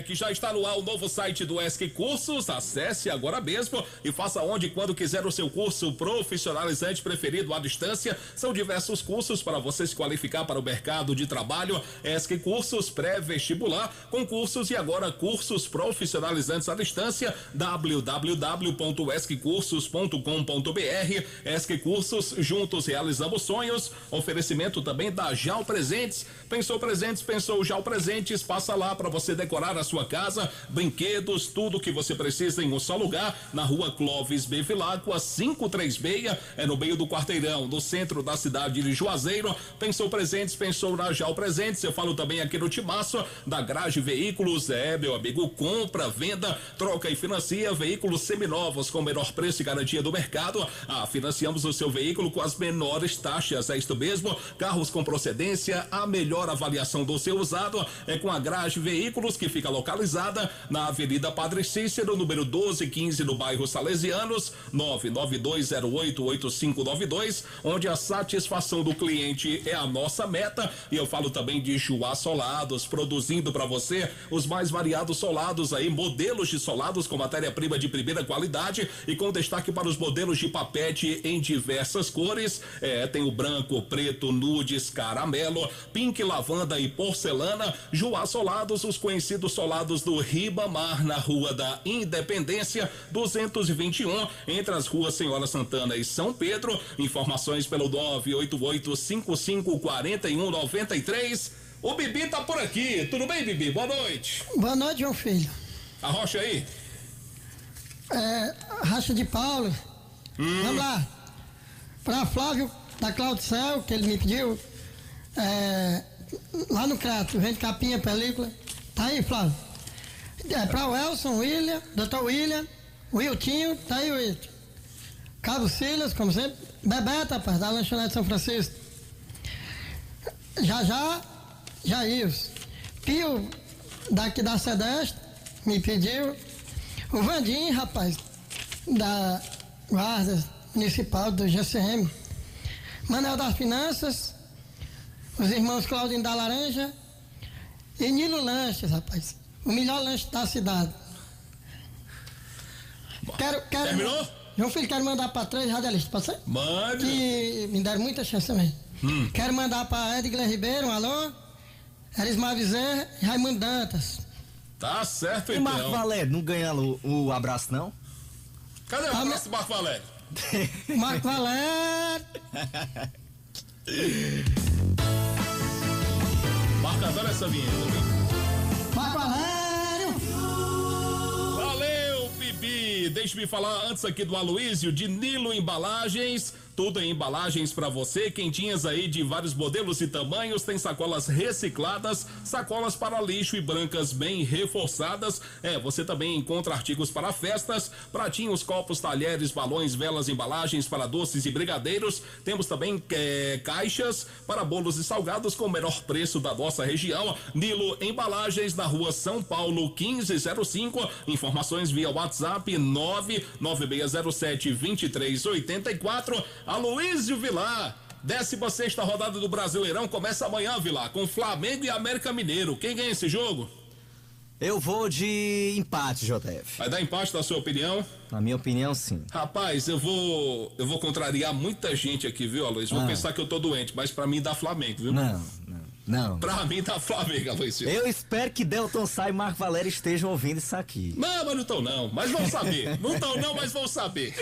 que já está no ar o novo site do ESC Cursos. Acesse agora mesmo e faça onde e quando quiser o seu curso profissionalizante preferido à distância. São diversos cursos para você se qualificar para o mercado de trabalho. ESC Cursos pré-vestibular, concursos e agora cursos profissionalizantes à distância. www.esccursos.com.br. ESC Cursos, juntos realizamos sonhos. Oferecimento também da Jau Presentes. Pensou Presentes, pensou Jau Presentes. Passa lá para você decorar a sua casa, brinquedos, tudo que você precisa em um só lugar, na rua Clóvis Bevilacqua, 536, no meio do quarteirão, no centro da cidade de Juazeiro. Pensou Presentes, pensou na Jau Presentes. Eu falo também aqui no Timaço, da Grage Veículos. Meu amigo, compra, venda, troca e financia veículos seminovos com o menor preço e garantia do mercado. Financiamos o seu veículo com as menores taxas, é isto mesmo, carros com procedência, a melhor avaliação do seu usado é com a Grage Veículos, que fica localizada na Avenida Padre Cícero, número 1215, no bairro Salesianos, 992088592, onde a satisfação do cliente é a nossa meta. E eu falo também de Juá Solados, produzindo para você os mais variados solados aí, modelos de solados com matéria-prima de primeira qualidade e com destaque para os modelos de papete em diversas cores. Tem o branco, preto, nudes, caramelo, pink, lavanda e porcelana. Juá Solados, os conhecidos solados do Ribamar, na Rua da Independência 221, entre as ruas Senhora Santana e São Pedro. Informações pelo 988-554193. O Bibi tá por aqui. Tudo bem, Bibi? Boa noite. Boa noite, meu filho. A rocha aí? Racha de Paulo. Vamos lá. Pra Flávio da Claudicel, que ele me pediu. Lá no Crato, vende capinha, película. Tá aí, Flávio. Para o Elson, William, Dr. William, Wiltinho, tá aí o Wilton. Cabo Silas, como sempre. Bebeto, rapaz, da Lanchonete São Francisco. Jails. Pio, daqui da Sedeste, me pediu. O Vandim, rapaz, da Guarda Municipal do GCM. Manel das Finanças. Os irmãos Claudinho da Laranja. E Nilo Lanches, rapaz. O melhor lanche da cidade. Terminou? João Filho, quero mandar para 3 radialistas, pode ser? Mande. Que me deram muita chance também. Quero mandar para Edgar Ribeiro, um alô. Erismar Bezerra e Raimundo Dantas. Tá certo, então. E Marco Valério, não ganha o abraço, não? Cadê o abraço do Marco Valério? Marco Valério. Marco adora essa vinheta, viu? Marco Valério. Valeu, Bibi. Deixe-me falar antes aqui do Aloísio, de Nilo Embalagens. Tudo em embalagens para você, quentinhas aí de vários modelos e tamanhos, tem sacolas recicladas, sacolas para lixo e brancas bem reforçadas. Você também encontra artigos para festas, pratinhos, copos, talheres, balões, velas, embalagens para doces e brigadeiros. Temos também caixas para bolos e salgados com o menor preço da nossa região. Nilo Embalagens, na rua São Paulo 1505. Informações via WhatsApp 99607-2384. Aloísio Vilar, 16ª rodada do Brasileirão começa amanhã, Vilar, com Flamengo e América Mineiro. Quem ganha esse jogo? Eu vou de empate, JF. Vai dar empate, na sua opinião? Na minha opinião, sim. Rapaz, eu vou contrariar muita gente aqui, viu, Aloísio? Vou pensar que eu tô doente, mas pra mim dá Flamengo, viu? Não. Pra mim dá Flamengo, Aloísio. Eu espero que Delton Sá e Marco Valério estejam ouvindo isso aqui. Não, mas não estão não, mas vão saber. Não estão não, mas vão saber.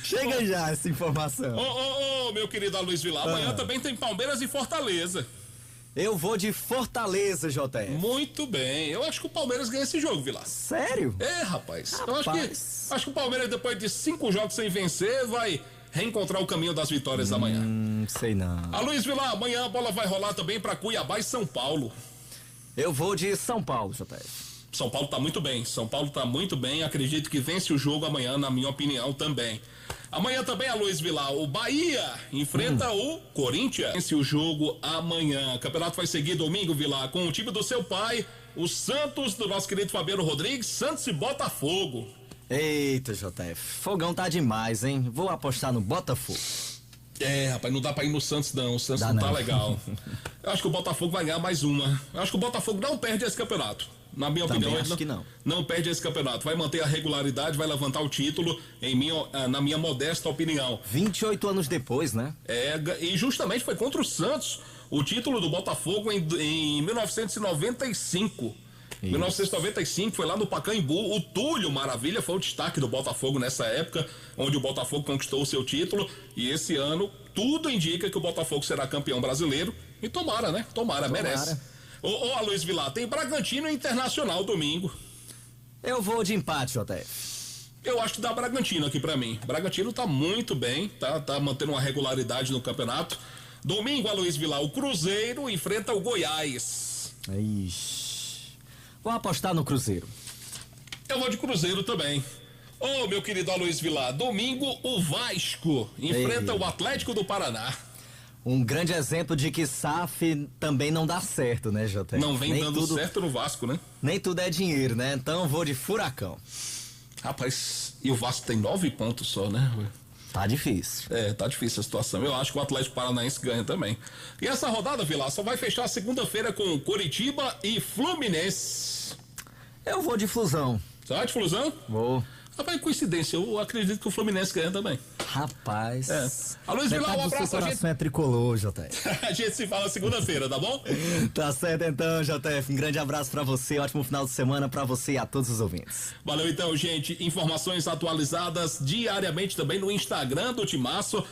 Chega já essa informação. Ô, meu querido Aloísio Vilar, amanhã também tem Palmeiras e Fortaleza. Eu vou de Fortaleza, JF. Muito bem. Eu acho que o Palmeiras ganha esse jogo, Vilar. Sério? Rapaz. Eu acho que o Palmeiras, depois de 5 jogos sem vencer, vai reencontrar o caminho das vitórias amanhã. Sei não. Aloísio Vilar, amanhã a bola vai rolar também para Cuiabá e São Paulo. Eu vou de São Paulo, JF. São Paulo tá muito bem. São Paulo tá muito bem. Acredito que vence o jogo amanhã, na minha opinião também. Amanhã também, Aloísio Vilar, o Bahia enfrenta o Corinthians. Vence o jogo amanhã. O campeonato vai seguir domingo, Vilar, com o time do seu pai, o Santos, do nosso querido Fabiano Rodrigues, Santos e Botafogo. Eita, JF, fogão tá demais, hein? Vou apostar no Botafogo. Rapaz, não dá pra ir no Santos não, o Santos não tá legal. Eu acho que o Botafogo vai ganhar mais uma. Eu acho que o Botafogo não perde esse campeonato. Na minha opinião, acho que não. Não perde esse campeonato. Vai manter a regularidade, vai levantar o título, na minha modesta opinião. 28 anos depois, né? E justamente foi contra o Santos o título do Botafogo em 1995. Em 1995, foi lá no Pacaembu. O Túlio Maravilha foi o destaque do Botafogo nessa época, onde o Botafogo conquistou o seu título. E esse ano, tudo indica que o Botafogo será campeão brasileiro. E tomara, né? Tomara. Merece. Ô, Aloísio Vilar, tem Bragantino e Internacional domingo. Eu vou de empate, JF. Eu acho que dá Bragantino aqui pra mim. Bragantino tá muito bem, tá mantendo uma regularidade no campeonato. Domingo, Aloísio Vilar, o Cruzeiro enfrenta o Goiás. Ixi. Vou apostar no Cruzeiro. Eu vou de Cruzeiro também. Ô, meu querido Aloísio Vilar, domingo o Vasco enfrenta o Atlético do Paraná. Um grande exemplo de que SAF também não dá certo, né, JF? Não vem dando certo no Vasco, né? Nem tudo é dinheiro, né? Então vou de Furacão. Rapaz, e o Vasco tem 9 pontos só, né? Tá difícil. Tá difícil a situação. Eu acho que o Atlético Paranaense ganha também. E essa rodada, Vilar, só vai fechar segunda-feira com Coritiba e Fluminense. Eu vou de Flusão. Você vai de Flusão? Vou. Rapaz, coincidência, eu acredito que o Fluminense ganha também. Rapaz. Aloísio Vilar, um abraço. Seu coração é tricolor, JF. A gente se fala segunda-feira, tá bom? Tá certo então, JF. Um grande abraço pra você, ótimo final de semana pra você e a todos os ouvintes. Valeu então, gente. Informações atualizadas diariamente também no Instagram do Timaço,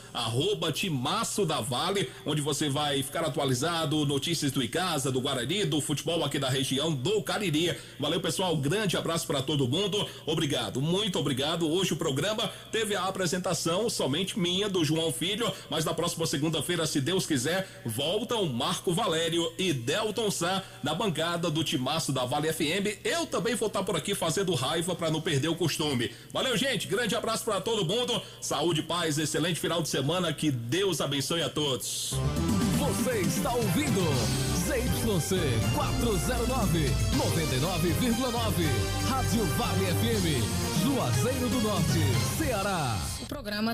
@Timaço da Vale, onde você vai ficar atualizado, notícias do Icasa, do Guarani, do futebol aqui da região do Cariri. Valeu, pessoal. Grande abraço pra todo mundo. Obrigado. Muito muito obrigado. Hoje o programa teve a apresentação somente minha, do João Filho, mas na próxima segunda-feira, se Deus quiser, voltam Marco Valério e Delton Sá na bancada do timaço da Vale FM. Eu também vou estar por aqui fazendo raiva para não perder o costume. Valeu, gente. Grande abraço para todo mundo. Saúde, paz, excelente final de semana. Que Deus abençoe a todos. Você está ouvindo ZYC 409, 99,9. Rádio Vale FM, Juazeiro do Norte, Ceará. O programa